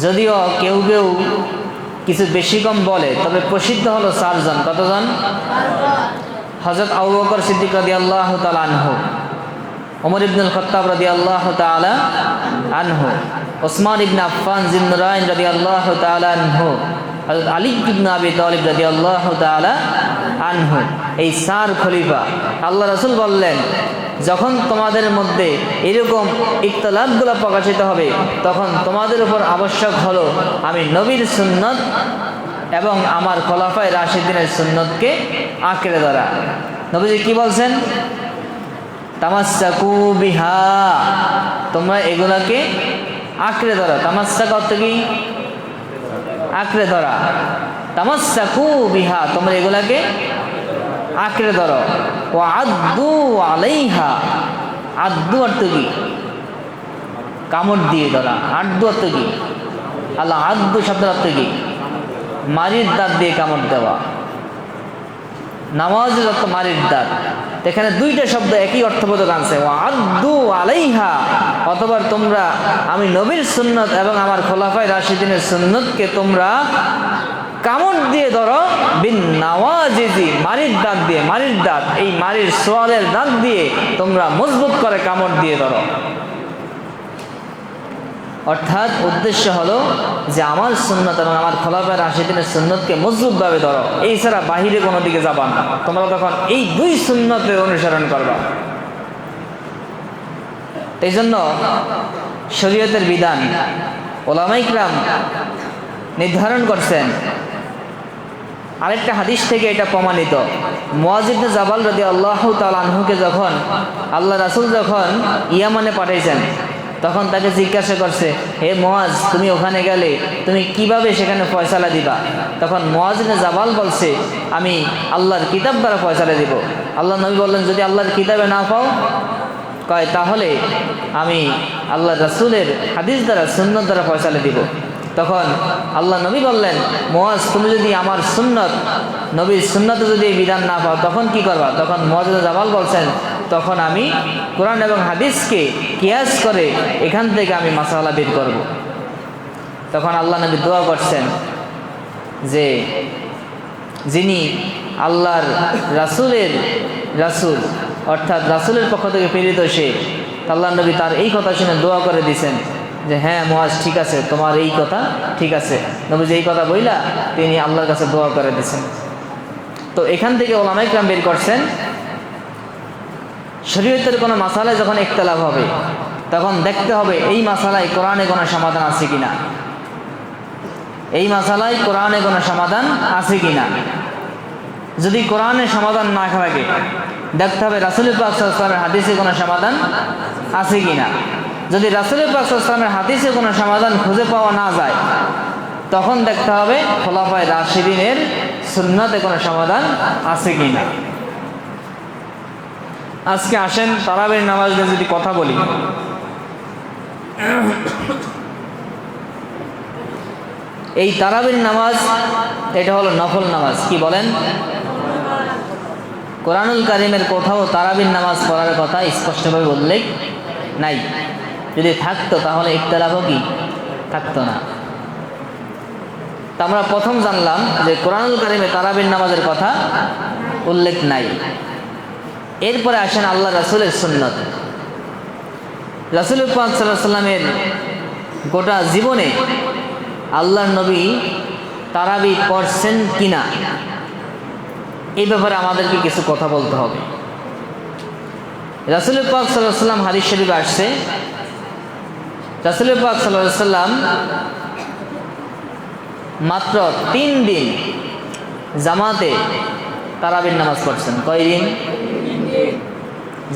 যদিও কেউ কেউ কিছু বেশি কম বলে, তবে প্রসিদ্ধ হলো 4 জন। কতজন? হযরত আবু বকর সিদ্দিক রাদিয়াল্লাহু তাআলা আনহু, ওমর ইবনুল খাত্তাব রাদিয়াল্লাহু তাআলা আনহু, ওসমান ইবনে আফফান জিন্নুরাইন রাদিয়াল্লাহু তাআলা আনহু, হযরত আলী ইবনে আবি তালিব রাদিয়াল্লাহু তাআলা আনহু। এই 4 খলিফা। আল্লাহ রাসূল বললেন, যখন তোমাদের মধ্যে এরকম ইখতিলাফগুলো প্রকাশিত হবে, তখন তোমাদের উপর আবশ্যক হলো আমি নবীর সুন্নত এবং আমার খোলাফায়ে রাশিদিনের সুন্নতকে আঁকড়ে ধরা। নবীজি কি বলছেন? তামাসসাকু বিহা, তোমরা এগুলাকে আঁকড়ে ধরা। তামাসসাক অর্থ কি? আঁকড়ে ধরা। তামাসসাকু বিহা, তোমরা এগুলাকে আঁকড়ে ধরো। ওয়া আদ্দু আলাইহা, আদ্দু অর্থ কি? কামড় দিয়ে ধরা। আদ্দু অর্থ কি? আল্লাহ আদ্দু শব্দের অর্থ কি? মারির দাঁত দিয়ে কামড় দেওয়া। নামাজের অর্থ মারির দাঁত। এখানে 2টা শব্দ একই অর্থবোধক আনছে, ওয়া আদ্দু আলাইহা, অথবা তোমরা আমি নবীর সুন্নত এবং আমার খোলাফায়ে রাশিদিনের সুন্নতকে তোমরা কামড় দিয়ে ধরো। বিন নাওয়াজিজি, মারির দাঁত দিয়ে। মারির দাঁত, এই মারির সোয়ালের দাঁত দিয়ে তোমরা মজবুত করে কামড় দিয়ে ধরো। অর্থাৎ উদ্দেশ্য হলো যে আমার সুন্নত এবং আমার খোলাফায়ে রাশিদিনের সুন্নতকে মজবুতভাবে ধরো, এই ছাড়া বাহিরে কোনো দিকে যাবা না। তোমরা তখন এই 2 সুন্নতের অনুসরণ করবা। এই জন্য শরীয়তের বিধান ওলামায়ে কিরাম নির্ধারণ করছেন। আরেকটা হাদিস থেকে এটা প্রমাণিত। মুআয ইবনে জাবাল রাদিয়াল্লাহু তাআলা আনহুকে যখন আল্লাহ রাসূল যখন ইয়ামানে পাঠাইছেন, তখন তাকে জিজ্ঞাসা করছে, হে মুআয, তুমি ওখানে গেলে তুমি কিভাবে সেখানে ফয়সালা দিবা? তখন মুআয ইবনে জাবাল বলছে, আমি আল্লাহর কিতাব দ্বারা ফয়সালা দিব। আল্লাহ নবী বললেন, যদি আল্লাহর কিতাবে না পাও, কয় তাহলে আমি আল্লাহ রাসূলের হাদিস দ্বারা, সুন্নত দ্বারা ফয়সালা দিব। তখন আল্লাহ নবী বললেন, মুআয, তুমি যদি আমার সুন্নত, নবীর সুন্নতে যদি এই বিধান না পাও, তখন কি করবা? তখন মুআয ইবনে জাবাল বলছেন, তখন আমি কোরআন এবং হাদিসকে কিয়াস করে এখান থেকে আমি মাসালা বের করব। তখন আল্লাহ নবী দোয়া করছেন যে যিনি আল্লাহর রাসূলের রাসূল, অর্থাৎ রাসূলের পক্ষ থেকে প্রেরিত সে, আল্লাহ নবী তার এই কথা শুনে দোয়া করে দিয়েছেন যে হ্যাঁ মুআয, ঠিক আছে, তোমার এই কথা ঠিক আছে। নবী যে এই কথা বইলা তিনি আল্লাহর কাছে দোয়া করে দিয়েছেন। তো এখান থেকে ওলামায়ে কিরাম বের করছেন, শরীয়তের কোনো মাসালায় যখন ইখতিলাফ হবে, তখন দেখতে হবে এই মাসালায় কোরআনে কোনো সমাধান আছে কিনা। এই মাসালায় কোরআনে কোনো সমাধান আছে কিনা। যদি কোরআনে সমাধান না থাকে, দেখতে হবে রাসূল পাক সাল্লাল্লাহু আলাইহি ওয়াসাল্লামের হাদিসে কোনো সমাধান আছে কিনা। যদি রাসূল পাক সাল্লাল্লাহু আলাইহি ওয়াসাল্লামের হাদিসে কোনো সমাধান খুঁজে পাওয়া না যায়, তখন দেখতে হবে খোলাফায়ে রাশিদিনের সুন্নতে কোনো সমাধান আছে কিনা। আজকে আসেন তারাবির নামাজ নিয়ে যদি কথা বলি, এই তারাবির নামাজ এটা হলো নফল নামাজ। কি বলেন? কোরআনুল কারীমের কোথাও তারাবির নামাজ পড়ার কথা স্পষ্টভাবে উল্লেখ নাই। যদি থাকতো তাহলে ইখতিলাফও কি থাকতো না। তা আমরা প্রথম জানলাম যে কোরআনুল কারীমে তারাবির নামাজের কথা উল্লেখ নাই। এরপরে আসেন আল্লাহ রাসূলের সুন্নত। রাসূল পাক সাল্লাল্লাহু আলাইহি ওয়াসাল্লামের গোটা জীবনে আল্লাহর নবী তারাবি পড়ছেন কিনা এই ব্যাপারে আমাদেরকে কিছু কথা বলতে হবে। রাসূল পাক সাল্লাল্লাহু আলাইহি ওয়াসাল্লাম হাদিস শরীফে আসছে, রাসূল পাক সাল্লাল্লাহু আলাইহি ওয়াসাল্লাম মাত্র 3 দিন জামাতে তারাবির নামাজ পড়ছেন। কয় দিন?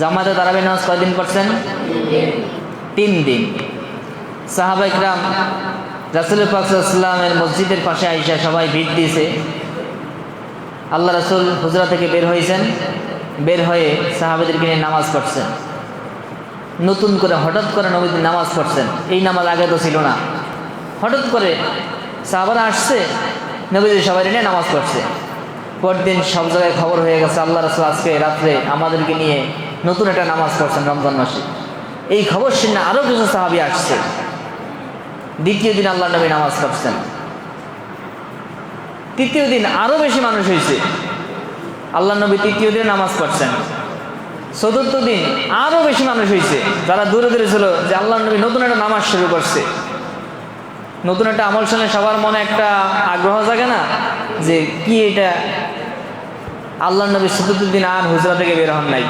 জামাতে তারাবির নামাজ কয় দিন পড়ছেন? 3 দিন। সাহাবা ইকরাম রাসূল পাক সাল্লাল্লাহু আলাইহি ওয়াসাল্লামের মসজিদের পাশে আইসা সবাই ভিড় দিয়েছে। আল্লাহ রাসূল হুজরা থেকে বের হয়েছেন, বের হয়ে সাহাবাদেরকে নিয়ে নামাজ পড়ছেন। নতুন করে হঠাৎ করে নবীজি নামাজ পড়ছেন, এই নামাজ আগে তো ছিল না। হঠাৎ করে সাহাবারা আসছে, নবীজি সবাই নিয়ে নামাজ পড়ছে। পরদিন সব জায়গায় খবর হয়ে গেছে আল্লাহ রাসূল আজকে রাত্রে আমাদেরকে নিয়ে নতুন একটা নামাজ পড়ছেন রমজান মাসে। এই খবর শুনে আরও কিছু সাহাবী আসছে। দ্বিতীয় দিন আল্লাহ নবী নামাজ পড়ছেন। তৃতীয় দিন আরও বেশি মানুষ হয়েছে, আল্লাহ নবী তৃতীয় দিনে নামাজ পড়ছেন। চতুর্থ দিন আরও বেশি মানুষ হয়েছে, যারা দূরে দূরে ছিল যে আল্লাহ নবী নতুন একটা নামাজ শুরু করছে। নতুন একটা আমল শুনে সবার মনে একটা আগ্রহ জাগে না যে কি এটা। আল্লাহ নবী চতুর্থ দিন আর হুজরা থেকে বের হন নাই।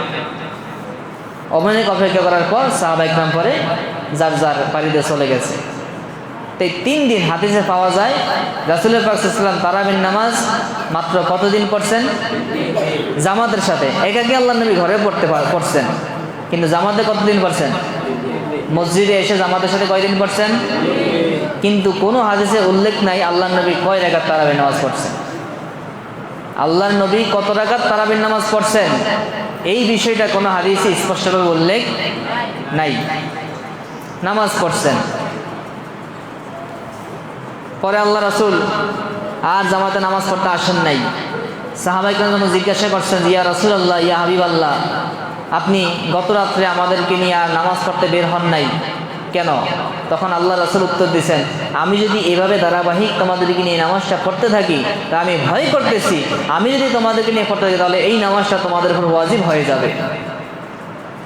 অনেক অপেক্ষা করার পর সাহাবা ইকরাম পরে যার যার বাড়িতে চলে গেছে। তাই 3 দিন হাদিসে পাওয়া যায় রাসূল পাক সাল্লাল্লাহু আলাইহি ওয়াসাল্লাম তারাবির নামাজ মাত্র কতদিন পড়ছেন? জামাতের সাথে। একাকি আল্লাহ নবী ঘরে পড়ছেন, কিন্তু জামাতে কতদিন পড়ছেন? মসজিদে এসে জামাতের সাথে কয়দিন পড়ছেন? কিন্তু কোনো হাদিসে উল্লেখ নাই আল্লাহ নবী কয় রাকাত তারাবির নামাজ পড়ছেন। আল্লাহর নবী কত রাকাত তারাবির নামাজ পড়ছেন এই বিষয়টা কোনো হাদিসে স্পষ্টভাবে উল্লেখ নাই। নামাজ পড়ছেন। পরে আল্লাহ রাসূল আর জামাতে নামাজ পড়তে আসেন নাই। সাহাবায়ে কেরাম জিজ্ঞাসা করছেন, ইয়া রাসূলুল্লাহ, ইয়া হাবিবাল্লাহ, আপনি গত রাত্রে আমাদেরকে নিয়ে আর নামাজ পড়তে বের হন নাই কেন? তখন আল্লাহ রাসূল উত্তর দিয়েছেন, আমি যদি এভাবে ধারাবাহিক তোমাদেরকে নিয়ে নামাজটা পড়তে থাকি তা আমি ভয় করতেছি আমি যদি তোমাদেরকে নিয়ে পড়তে থাকি তাহলে এই নামাজটা তোমাদের উপর ওয়াজিব হয়ে যাবে।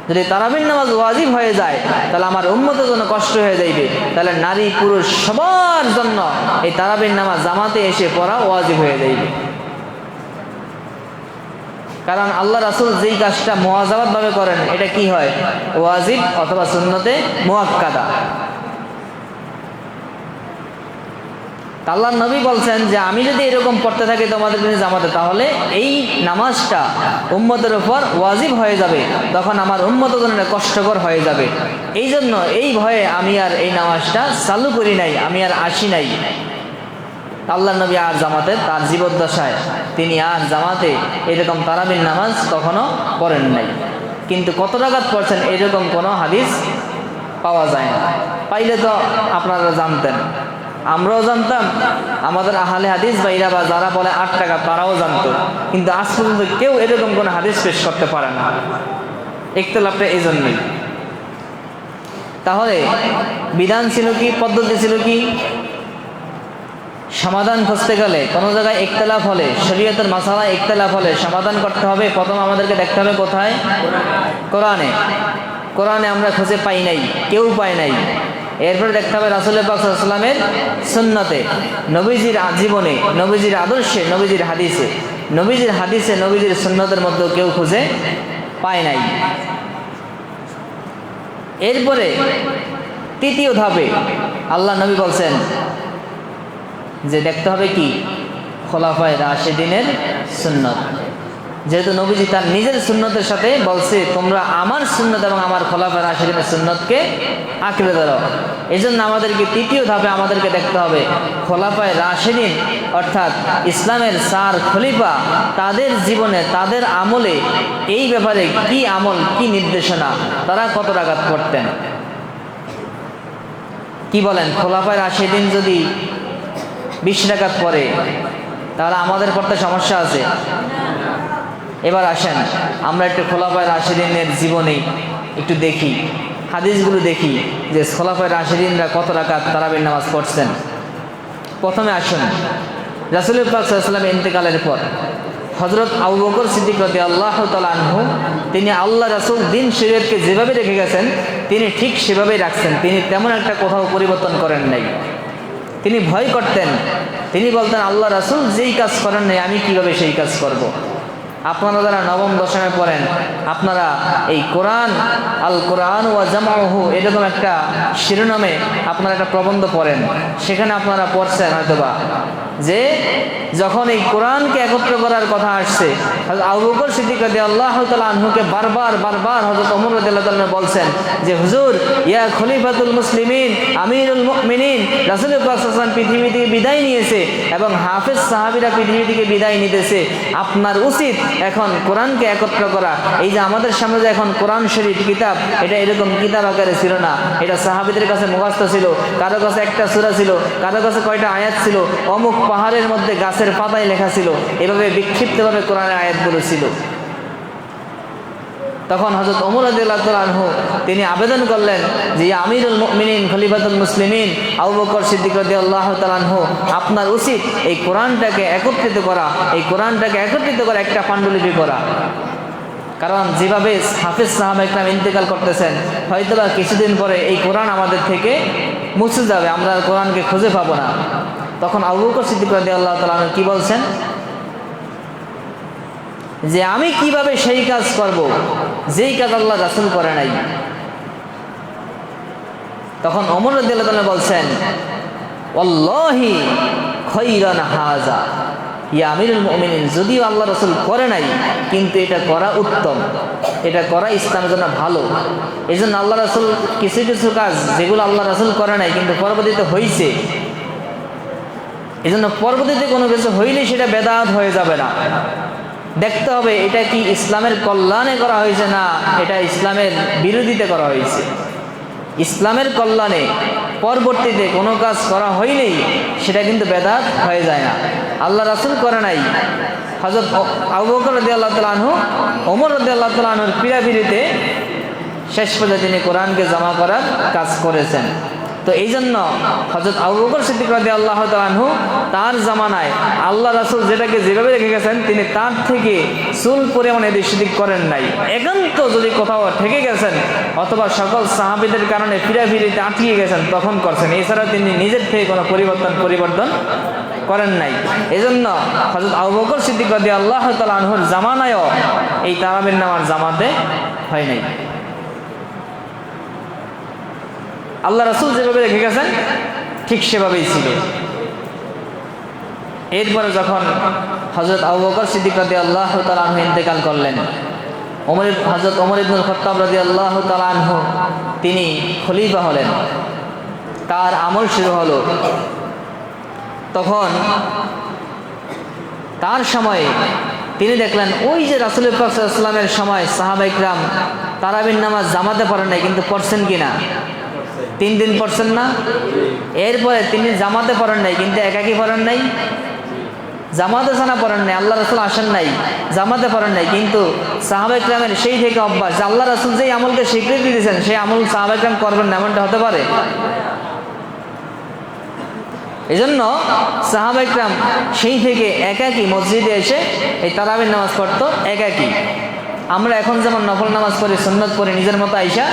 যদি তারাবির নামাজ ওয়াজিব হয়ে যায় তাহলে আমার উম্মতের জন্য কষ্ট হয়ে যাইবে। তাহলে নারী পুরুষ সবার জন্য এই তারাবির নামাজ জামাতে এসে পড়া ওয়াজিব হয়ে যাইবে। কারণ আল্লাহ রাসূল যেই কাজটা মুওয়াজাবাত ভাবে করেন এটা কি হয়? ওয়াজিব অথবা সুন্নতে মুআক্কাদা। আল্লাহর নবী বলছেন যে আমি যদি এরকম পড়তে থাকি তোমাদের জন্য জামাতে, তাহলে এই নামাজটা উম্মতের উপর ওয়াজিব হয়ে যাবে, তখন আমার উম্মতের জন্য কষ্টকর হয়ে যাবে। এই জন্য এই ভয়ে আমি আর এই নামাজটা চালু করি নাই, আমি আর আসি নাই। আল্লাহর নবী আর জামাতে তার জীবদ্দশায় তিনি আর জামাতে এরকম তারাবির নামাজ কখনো পড়েন নাই। কিন্তু কত রাকাত পড়ছেন এরকম কোনো হাদিস পাওয়া যায় না। পাইলে তো আপনারা জানতেন, আমরাও জানতাম, আমাদের আহলে হাদিস ভাইরা বা যারা বলে 8 টাকা তারাও জানতো। কিন্তু আজ পর্যন্ত কেউ এরকম কোনো হাদিস পেশ করতে পারে না। ইখতিলাফটা এই জন্যই। তাহলে বিধান ছিল কি, পদ্ধতি ছিল কি? সমাধান খুঁজতে গেলে কোনো জায়গায় ইখতিলাফ হলে, শরীয়তের মাসালা ইখতিলাফ হলে সমাধান করতে হবে। প্রথম আমাদেরকে দেখতে হবে কোথায়? কোরআনে। কোরআনে আমরা খুঁজে পাই নাই, কেউ পায় নাই। এরপরে দেখতে হবে রাসূল পাক সাল্লাল্লাহু আলাইহি ওয়াসাল্লামের সুন্নতে, নবীজির জীবনে, নবীজির আদর্শে, নবীজির হাদিসে। নবীজির হাদিসে, নবীজির সুন্নতের মধ্যে কেউ খুঁজে পায় নাই। এরপরে তৃতীয় ধাপে আল্লাহ নবী বলছেন যে দেখতে হবে কি? খোলাফায়ে রাশিদিনের সুন্নত। যেহেতু নবীজি তার নিজের সুন্নতের সাথে বলছে তোমরা আমার সুন্নত এবং আমার খোলাফায়ে রাশিদিনের সুন্নতকে আঁকড়ে ধরো। এই জন্য আমাদেরকে তৃতীয় ধাপে আমাদেরকে দেখতে হবে খোলাফায়ে রাশিদিন অর্থাৎ ইসলামের 4 খলিফা, তাদের জীবনে, তাদের আমলে এই ব্যাপারে কি আমল, কি নির্দেশনা, তারা কত রাকাত পড়তেন। কি বলেন, খোলাফায়ে রাশিদিন যদি 20 রাকাত পড়ে তাহলে আমাদের পড়তে সমস্যা আছে? এবার আসেন আমরা একটু খোলাফায়ে রাশিদিনের জীবনী একটু দেখি, হাদিসগুলো দেখি যে খোলাফায়ে রাশিদিনরা কত রাকাত তারাবির নামাজ পড়ছেন। প্রথমে আসুন, রাসূল পাক সাল্লাল্লাহু আলাইহি ওয়াসাল্লাম ইন্তেকালের পর হযরত আবু বকর সিদ্দিক রাদিয়াল্লাহু তাআলা আনহু তিনি আল্লাহ রাসূল দিন শরীয়তকে যেভাবে রেখে গেছেন তিনি ঠিক সেভাবেই রাখছেন। তিনি তেমন একটা কোথাও পরিবর্তন করেন নাই। তিনি ভয় করতেন, তিনি বলতেন আল্লাহ রাসূল যেই কাজ করেন নাই আমি কিভাবে সেই কাজ করব। আপনারা যারা নবম দশমে পড়েন আপনারা এই কোরআন আল কোরআন ওয়া জামাউহু এরকম একটা শিরোনামে আপনারা একটা প্রবন্ধ পড়েন, সেখানে আপনারা পড়ছেন হয়তোবা যে যখন এই কোরআনকে একত্র করার কথা আসছে হযরত আবু বকর সিদ্দিক রাদিয়াল্লাহু তাআলা আনহুকে বারবার হযরত ওমর রাদিয়াল্লাহু তাআলা বলছেন যে হুজুর ইয়া খলিফাতুল মুসলিমিন আমিরুল মুমিনিন, রাসূল পাক সাল্লাল্লাহু আলাইহি ওয়াসাল্লাম পৃথিবী থেকে বিদায় নিয়েছে এবং হাফেজ সাহাবীরা পৃথিবী থেকে বিদায় নিতেছে, আপনার উচিত এখন কোরআনকে একত্র করা। এই যে আমাদের সামনে যে এখন কোরআন শরীফ কিতাব, এটা এরকম কিতাব আকারে ছিল না, এটা সাহাবীদের কাছে মুখস্থ ছিল, কারো কাছে একটা সূরা ছিল, কারো কাছে কয়টা আয়াত ছিল, অমুক পাহাড়ের মধ্যে গাছের পাতায় লেখা ছিল, এভাবে বিক্ষিপ্তভাবে কোরআনের আয়াতগুলো ছিল। তখন হযরত ওমর রাদিয়াল্লাহু তাআলা আনহু তিনি আবেদন করলেন যে আমিরুল মুমিনিন খলিফাতুল মুসলিমিন আবু বকর সিদ্দিক রাদিয়াল্লাহু তাআলা আনহু, আপনার উচিত এই কোরআনটাকে একত্রিত করা, এই কোরআনটাকে একত্রিত করে একটা পাণ্ডুলিপি করা। কারণ যেভাবে হাফেজ সাহাবা ইকরাম ইন্তেকাল করতেছেন হয়তোবা কিছুদিন পরে এই কোরআন আমাদের থেকে মুছে যাবে, আমরা কোরআনকে খুঁজে পাবো না। তখন আবু বকর সিদ্দিক রাদিয়াল্লাহু তাআলা আনহু কি বলছেন যে আমি কিভাবে সেই কাজ করব যেই কাজ আল্লাহ রাসূল করে নাই। তখন ওমর রাদিয়াল্লাহু তাআলা বলছেন ওয়াল্লাহি খায়রান হাযা ইয়া আমিরুল মুমিনিন, যদিও আল্লাহ রাসূল করে নাই কিন্তু এটা করা উত্তম, এটা করা ইসলামের জন্য ভালো। এই জন্য আল্লাহ রাসূল কিছু কিছু কাজ যেগুলো আল্লাহ রাসূল করে নাই কিন্তু পরবর্তীতে হয়েছে, এই জন্য পরবর্তীতে কোনো কিছু হইলেই সেটা বেদাত হয়ে যাবে না। দেখতে হবে এটা কি ইসলামের কল্যাণে করা হয়েছে না এটা ইসলামের বিরোধিতা করা হয়েছে। ইসলামের কল্যাণে পরবর্তীতে কোনো কাজ করা হইলেই সেটা কিন্তু বেদাত হয়ে যায় না। আল্লাহ রাসূল করে নাই, হযরত আবু বকর রাদিয়াল্লাহু তাআলা আনহু ওমর রাদিয়াল্লাহু তাআলা আনহুর পীড়াপিড়িতে শেষ পর্যন্ত তিনি কোরআনকে জমা করার কাজ করেছেন। তো এই জন্য হযরত আবু বকর সিদ্দিক রাদিয়াল্লাহু তাআলা আনহু তার জামানায় আল্লাহ রাসূল যেটাকে যেভাবে রেখে গেছেন তিনি তার থেকে চুল পরিমাণে এদিক সেদিক করেন নাই। একান্ত যদি কোথাও ঠেকে গেছেন অথবা সকল সাহাবীদের কারণে পীড়াপিড়িতে আটকে গেছেন তখন করছেন, এছাড়া তিনি নিজের থেকে কোনো পরিবর্তন করেন নাই। এজন্য হযরত আবু বকর সিদ্দিক রাদিয়াল্লাহু তাআলা আনহুর জামানায়ও এই তারাবির নামাজ জামাতে হয় নাই। আল্লাহ রাসূল যেভাবে রেখে গেছেন ঠিক সেভাবেই ছিল। এরপরে যখন হযরত আবু বকর সিদ্দিক রাদিয়াল্লাহু তাআলা আনহু ইন্তেকাল করলেন, হযরত ওমর ইবনুল খাত্তাব রাদিয়াল্লাহু তাআলা আনহু তিনি খলিফা হলেন, তার আমল শুরু হলো। তখন তার সময়ে তিনি দেখলেন ওই যে রাসূল পাক সাল্লাল্লাহু আলাইহি ওয়াসাল্লামের সময় সাহাবা ইকরাম তারাবির নামাজ জামাতে পড়েন নাই কিন্তু পড়ছেন কিনা? 3 দিন পড়ছেন না? এরপরে তিনি জামাতে পড়েন নাই কিন্তু একাকি পড়েন নাই, জামাতে ছাড়া পড়েন নাই, আল্লাহ রাসূল আসেন নাই, জামাতে পড়েন নাই, কিন্তু সাহাবা ইকরামের সেই থেকে অভ্যাস যে আল্লাহ রাসূল যেই আমলকে স্বীকৃতি দিয়েছেন সেই আমল সাহাবা ইকরাম করবেন না, এমনটা হতে পারে? এই জন্য সাহাবা ইকরাম সেই থেকে একাকি মসজিদে এসে এই তারাবির নামাজ পড়তো একাকি। আমরা এখন যেমন নফল নামাজ পড়ি, সুন্নত পড়ি নিজের মতো আইসা,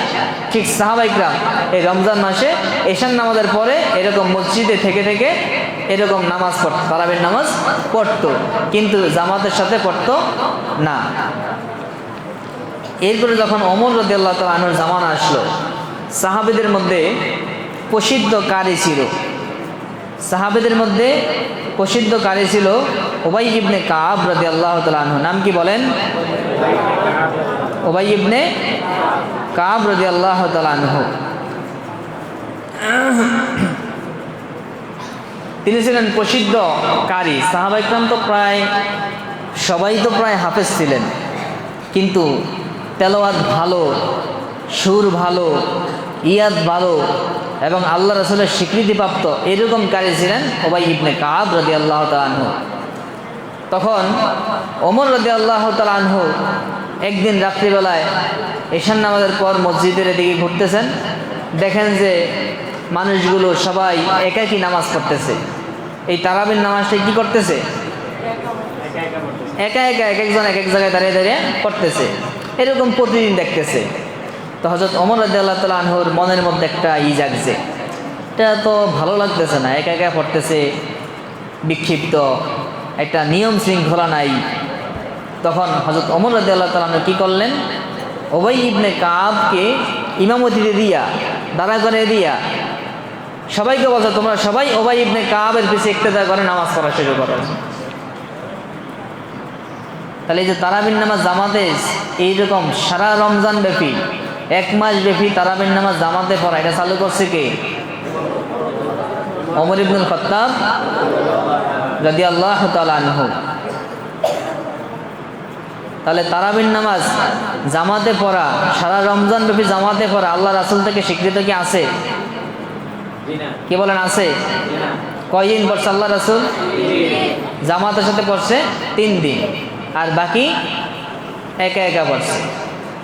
ঠিক সাহাবা ইকরাম এই রমজান মাসে এশার নামাজের পরে এরকম মসজিদে থেকে থেকে এরকম নামাজ পড়তো, তারাবির নামাজ পড়তো, কিন্তু জামাতের সাথে পড়তো না। এরপরে যখন ওমর রাদিয়াল্লাহু তাআলা আনহুর জামানা আসলো, সাহাবীদের মধ্যে প্রসিদ্ধ কারি ছিল, সাহাবীদের মধ্যে প্রসিদ্ধ কারি ছিল উবাই ইবনে কাব রাদিয়াল্লাহু তাআলা আনহু। নাম কি বলেন? উবাই ইবনে কাব রাদিয়াল্লাহু তাআলা আনহু। তিনি ছিলেন প্রসিদ্ধ কারি। সাহাবা ইকরাম তো সবাই তো প্রায় হাফেজ ছিলেন, কিন্তু তেলাওয়াত ভালো, সুর ভালো, ইয়াদ ভালো, এবং আল্লাহ রাসূলের স্বীকৃতিপ্রাপ্ত এরকম কারী ছিলেন উবাই ইবনে কাব রাদিয়াল্লাহু তাআলা আনহু। তখন ওমর রাদিয়াল্লাহু তাআলা আনহু একদিন রাত্রিবেলায় ঈশান নামাজের পর মসজিদের দিকে ঘুরতেছেন, দেখেন যে মানুষগুলো সবাই একাকী নামাজ পড়তেছে। এই তারাবির নামাজটা কি করতেছে? একা একা এক একজন এক এক জায়গায় দাঁড়িয়ে দাঁড়িয়ে পড়তেছে। এরকম প্রতিদিন দেখতেছে। তো হযরত ওমর রাদিয়াল্লাহু তাআলা আনহুর মনের মধ্যে একটা জাগছে, এটা তো ভালো লাগতেছে না, একা একা পড়তেছে, বিক্ষিপ্ত, একটা নিয়ম শৃঙ্খলা নাই। তখন হযরত ওমর রাদিয়াল্লাহু তাআলা আনহু কী করলেন? উবাই ইবনে কাবকে ইমামতিতে দিয়া, দাঁড়া করে দিয়া সবাইকে বলছে, তোমরা সবাই উবাই ইবনে কাবের পিছে ইক্তেদা করে নামাজ পড়া শুরু করো। তাহলে এই যে তারাবির নামাজ জামাতে এইরকম সারা রমজান ব্যাপী, এক মাস ব্যাপী তারাবির নামাজ জামাতে পড়া, এটা চালু করছে কে? ওমর ইবনুল খাত্তাব রাদিয়াল্লাহু তাআলা আনহু। তাহলে তারাবির নামাজ জামাতে পড়া, সারা রমজান ব্যাপী জামাতে পড়া আল্লাহ রাসূল থেকে স্বীকৃত কি আছে? কি বলেন, আছে? কয়দিন পড়ছে আল্লাহ রাসূল? জামাতের সাথে পড়ছে 3 দিন, আর বাকি একা একা পড়ছে,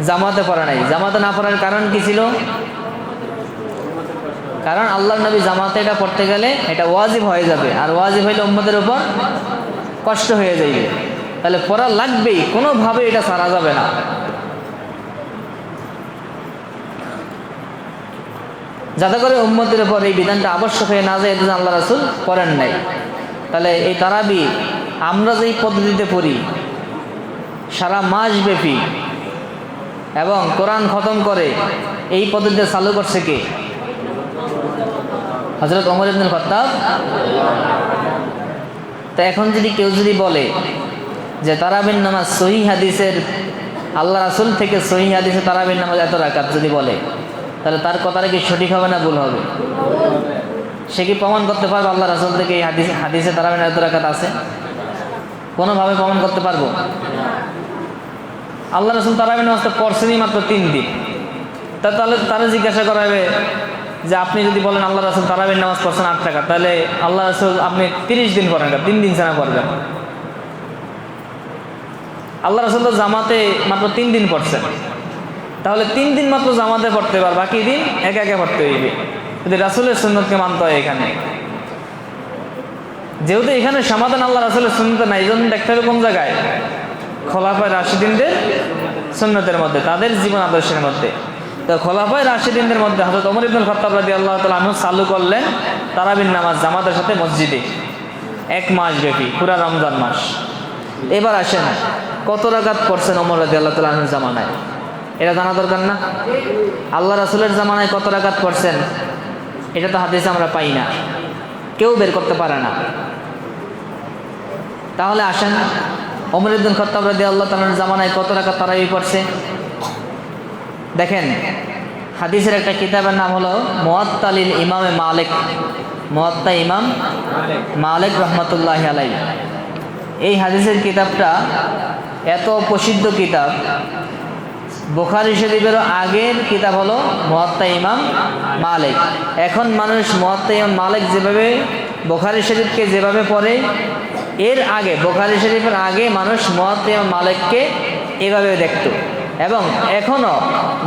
জামাতে পড়া নাই। জামাতে না পড়ার কারণ কি ছিল? কারণ আল্লাহর নবী জামাতে এটা পড়তে গেলে এটা ওয়াজিব হয়ে যাবে, আর ওয়াজিব হইলে উম্মতের উপর কষ্ট হয়ে যাবে। তাহলে পড়া লাগবেই, কোনোভাবে এটা ছাড়া যাবে না। যাতে করে উম্মতের উপর এই বিধানটা আবশ্যক হয়ে না যায়, এটা আল্লাহ রাসূল করেন নাই। তাহলে এই তারাবি আমরা যেই পদ্ধতিতে পড়ি সারা মাস ব্যাপী এবং কোরআন খতম করে, এই পদ্ধতিতে চালু করছে কে? হযরত ওমর ইবনুল খাত্তাব। তো এখন যদি কেউ যদি বলে যে তারাবির নামাজ সহিহ হাদিসের, আল্লাহ রাসূল থেকে সহিহ হাদিসে তারাবির নামাজ এত রাকাত যদি বলে, তাহলে তার কথাটা কি সঠিক হবে না ভুল হবে? সে কি প্রমাণ করতে পারবে আল্লাহ রাসূল থেকে এই হাদিসে তারাবির এত রাকাত আছে? কোনোভাবে প্রমাণ করতে পারবো? আল্লাহ রাসূল তারাবির নামাজ তো পড়ছেনই মাত্র 3 দিন। তাহলে তারা জিজ্ঞাসা করা হবে যে আপনি যদি বলেন আল্লাহ রাসূল তারাবির নামাজ পড়ছেন 8 রাকাত, তাহলে আল্লাহ রাসূল আপনি 30 দিন পড়েন, 3 দিন ছাড়া পড়বেন। আল্লাহ রাসূল তো জামাতে মাত্র 3 দিন পড়ছেন, তাহলে 3 দিন মাত্র জামাতে পড়তে পার, বাকি দিন একা একা পড়তে হইবে। যদি রাসূলের সুন্নতকে মানতে হয় এখানে, যেহেতু এখানে সমাধান আল্লাহ রাসূলের সুন্নত নাই, এই জন্য দেখতে হবে কোন জায়গায়? খোলাফায়ে রাশিদিনদের সুন্নতের মধ্যে, তাদের জীবন আদর্শের মধ্যে। তো খোলাফায়ে রাশিদিনদের মধ্যে হযরত ওমর ইবনুল খাত্তাব রাদিয়াল্লাহু তাআলা আনহু চালু করলেন তারাবির নামাজ জামাতের সাথে মসজিদে 1 মাস ব্যাপী, পুরা রমজান মাস। এবার আসেন কত রাকাত পড়ছেন ওমর রাদিয়াল্লাহু তাআলা আনহুর জামানায়, এটা জানা দরকার না? আল্লাহ রাসূলের জামানায় কত রাকাত পড়ছেন এটা তো হাদিসে আমরা পাই না, কেউ বের করতে পারে না। তাহলে আসেন ওমর ইবনুল খাত্তাব রাদিয়াল্লাহু তাআলার জামানায় কত রাকাত তারাবি পড়ছে দেখেন। হাদিসের একটা কিতাবের নাম হলো মুওয়াত্তালিল ইমামে মালিক, মুওয়াত্তা ইমাম মালিক রহমাতুল্লাহি আলাইহি। এই হাদিসের কিতাবটা এত প্রসিদ্ধ কিতাব, বুখারী শরীফেরও আগের কিতাব হলো মুওয়াত্তা ইমাম মালিক। এখন মানুষ মুওয়াত্তা ইমাম মালিক যেভাবে বুখারী শরীফকে যেভাবে পড়ে, এর আগে বুখারী শরীফের আগে মানুষ মুওয়াত্তা ইমাম মালিককে এভাবে দেখত। এবং এখনও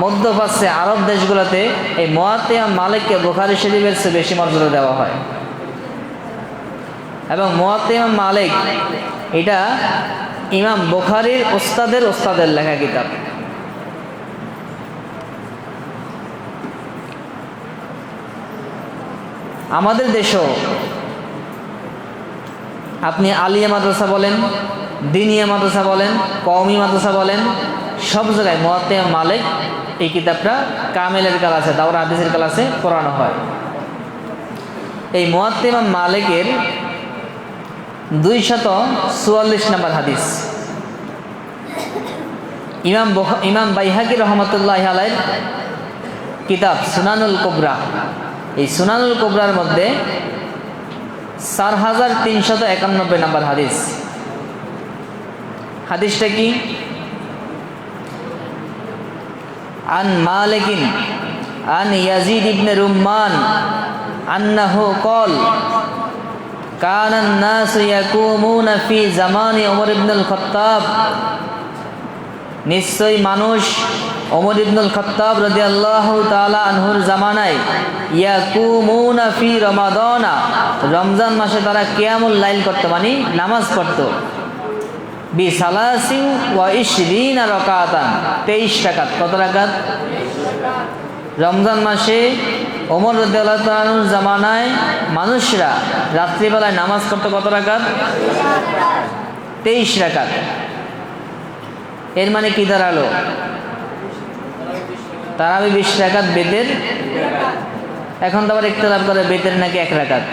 মধ্যপ্রাচ্যে আরব দেশগুলোতে এই মুওয়াত্তা ইমাম মালিককে বুখারী শরীফের চেয়ে বেশি মর্যাদা দেওয়া হয়। এবং মুওয়াত্তা ইমাম মালিক এটা ইমাম বুখারীর ওস্তাদের লেখা কিতাব। আমাদের দেশও আপনি আলিয়া মাদ্রাসা বলেন, দিনিয়া মাদ্রাসা বলেন, কওমি মাদ্রাসা বলেন, সব জায়গায় মুওয়াত্তা ইমাম মালিক এই কিতাবটা কামেলের ক্লাসে, দাওরা হাদিসের ক্লাসে পড়ানো হয়। এই মুওয়াত্তা ইমাম মালিকের 244 নম্বর হাদিস ইমাম বাইহাকি রহমতুল্লাহি আলাইহির কিতাব সুনানুল কুবরা, এই সুনানুল কুবরার মধ্যে 4391 নম্বর হাদিস। হাদিসটা কি? আন মালিকিন আন ইয়াজিদ ইবনে রুম্মান আন্নাহু কল কানান নাস ইয়াকুমুনা ফি জামানি ওমর ইবনুল খাত্তাব, নিশ্চয়ই মানুষ ওমর ইবনুল খাত্তাব রাদিয়াল্লাহু তাআলা আনহুর জামানায় ইয়াকুমুনা ফি রমাদানা, রমজান মাসে তারা কিয়ামুল লাইল করতো, মানে নামাজ পড়তো, বিসালাসিন ওয়া ইশরিনা রাকাতান, 23 রাকাত। কত রাকাত? রমজান মাসে ওমর রাদিয়াল্লাহু তাআলা আনহুর জামানায় মানুষরা রাত্রিবেলায় নামাজ পড়তো কত রাকাত? 23 রাকাত। এর মানে কি দাঁড়ালো? তারাবি 20 রাকাত, বেতের এখন তো আবার ইখতিলাফ করে বেতের নাকি 1 রাকাত।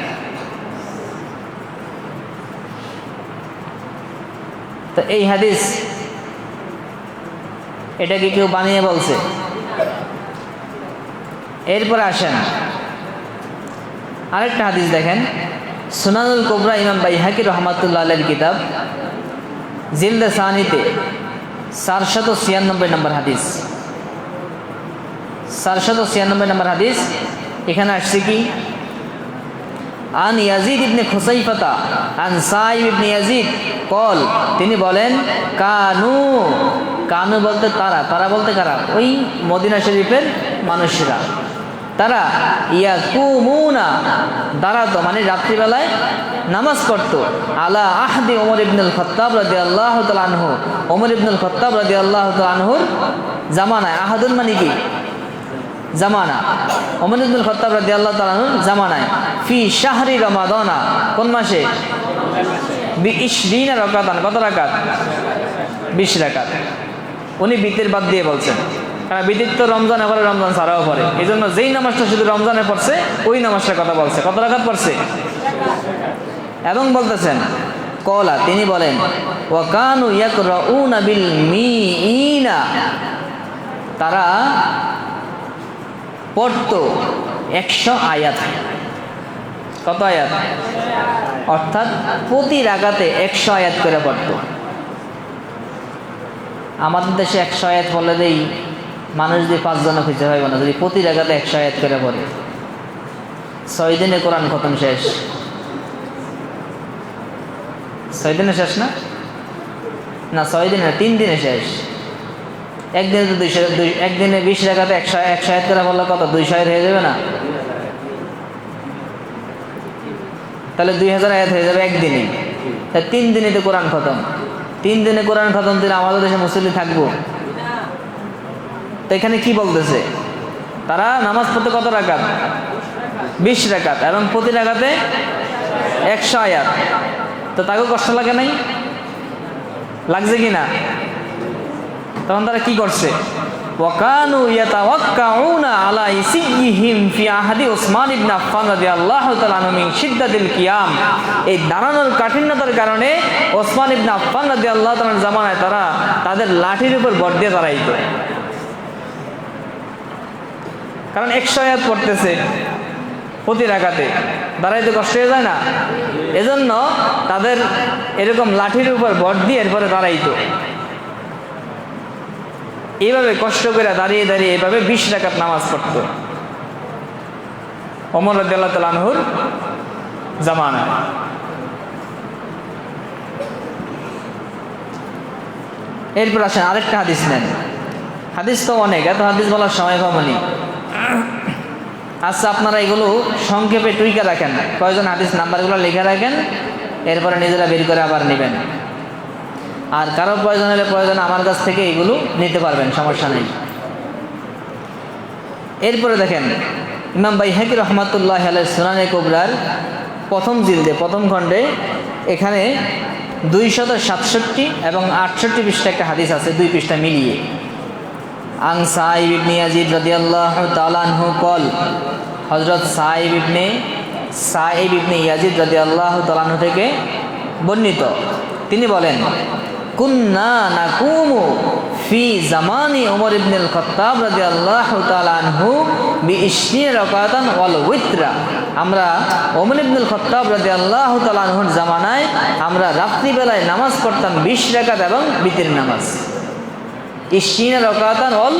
তো এই হাদিস এটা কি কেউ বানিয়ে বলছে? এরপরে আসেন আরেকটা হাদিস দেখেন, সুনানুল কুবরা ইমাম বাইহাকি রহমাতুল্লাহ আলাইহির কিতাব জিলদে সানিতে 496 নম্বর হাদিস, 496 নম্বর হাদিস। এখানে আসছে কি, আন ইয়াজিদ ইবনে খুসাইফাতা আন সাইব ইবনে ইয়াজিদ কল, তিনি বলেন কানু, কানু বলতে তারা, তারা বলতে কারা? ওই মদিনা শরীফের মানুষরা। তারা ইয়াকুমুনা, দাঁড়াতো মানে রাত্রিবেলায় নামাজ পড়তো, আলা আহদি ওমর ইবনুল খাত্তাব রাদিয়াল্লাহু তাআলা আনহু, ওমর ইবনুল খাত্তাব রাদিয়াল্লাহু তাআলা আনহুর জামানায়। আহাদুন মানে কি? জামানা। ওমর ইবনুল খাত্তাব রাদিয়াল্লাহু তাআলা আনহুর জামানায়। ফি শাহরি রমাদানা, কোন মাসে? বি-20 রাকাতান, কত রাকাত? 20 রাকাত। উনি বিতের বাদ দিয়ে বলছেন, কারণ বিতির তো রমজান পরে, রমজান ছাড়াও পরে, এই জন্য যেই নামাজটা শুধু রমজানে পড়ছে ওই নামাজটার কথা বলছে। কত রাকাত পড়ছে? এবং বলতেছেন কলা, তিনি বলেন ওয়া কানু ইয়াকরাউনা বিল মিইনা, তারা পড়তো 100 আয়াত। কত আয়াত? অর্থাৎ প্রতি রাকাতে 100 আয়াত করে পড়তো। আমাদের দেশে 100 আয়াত পড়লে দেই মানুষ দিয়ে 5 জন খুঁজে পাইব না, যদি প্রতি রাকাতে 100 আয়াত করে পড়ে। 6 দিনে কোরআন খতম শেষ। 6 দিনে শেষ না? না 6 দিনে না, 3 দিনে শেষ। একদিনে তো 200, একদিনে 20 রাকাতে 100 আয়াত করে বললে কত? 200 আয়াত হয়ে যাবে না? তাহলে 2000 আয়াত হয়ে যাবে একদিনে। তাই 3 দিনে তো কোরআন খতম। 3 দিনে কোরআন খতম দিলে আমাদের দেশে মুসল্লি থাকবো? তো এখানে কি বলতেছে? তারা নামাজ পড়তে কত রাকাত? 20 রাকাত, এবং প্রতি রাকাতে 100 আয়াত। তো তাকেও কষ্ট লাগে নাই? লাগছে কি না? তখন তারা কি করছে? ওয়াকানু ইয়াতাওয়াক্কাউনা আলা ইসিয়িহিম ফি আহাদি উসমান ইবনে আফফান রাদিয়াল্লাহু তাআলা আনহু মিন শিদ্দাতিল কিয়াম, এই দাঁড়ানোর কাঠিন্যতার কারণে ওসমান ইবনে আফফান রাদিয়াল্লাহু তাআলার জামানায় তারা তাদের লাঠির উপর ভর দিয়ে দাঁড়াইতো। কারণ 100 আয়াত পড়তেছে প্রতি রাকাতে, দাঁড়াইতে কষ্ট হয়ে যায় না? এজন্য তাদের এরকম লাঠির উপর ভর দিয়ে এরপরে দাঁড়াইতো। এইভাবে কষ্ট করে দাঁড়িয়ে দাঁড়িয়ে এইভাবে 20 রাকাত নামাজ পড়তো ওমর রাদিয়াল্লাহু তাআলা আনহুর জামানায়। এরপর আসেন আরেকটা হাদিস নেন। হাদিস তো অনেক, এত হাদিস বলার সময় কমনি। আচ্ছা, আপনারা এগুলো সংক্ষেপে টুইকা রাখেন, কয়জন হাদিস নাম্বারগুলো লিখে রাখেন, এরপরে নিজেরা বের করে আবার নেবেন। আর কারো প্রয়োজন হলে প্রয়োজন আমার কাছ থেকে এগুলো নিতে পারবেন, সমস্যা নেই। এরপরে দেখেন ইমাম বাইহাকি রহমাতুল্লাহ আলাইহি সুনানে কুবরার প্রথম জিলদে প্রথম খণ্ডে এখানে 267 এবং 68 পৃষ্ঠা একটা হাদিস আছে, 2 পৃষ্ঠা মিলিয়ে। আন সাইব ইবনে ইয়াজিদ রাদিয়াল্লাহু তাআলা আনহু কল, হযরত সাইব ইবনে ইয়াজিদ রাদিয়াল্লাহু তাআলা আনহু থেকে বর্ণিত, তিনি বলেন কুন্না নাকুমু ফি জামানি ওমর ইবনুল খাত্তাব রাদিয়াল্লাহু তাআলা আনহু বি-20 রাকাতান ওয়াল উইতরা, আমরা ওমর ইবনুল খাত্তাব রাদিয়াল্লাহু তাআলা আনহুর জামানায় আমরা রাত্রিবেলায় নামাজ পড়তাম 20 রাকাত এবং বিতির নামাজ। ইশরিনা রাকাতান ওয়াল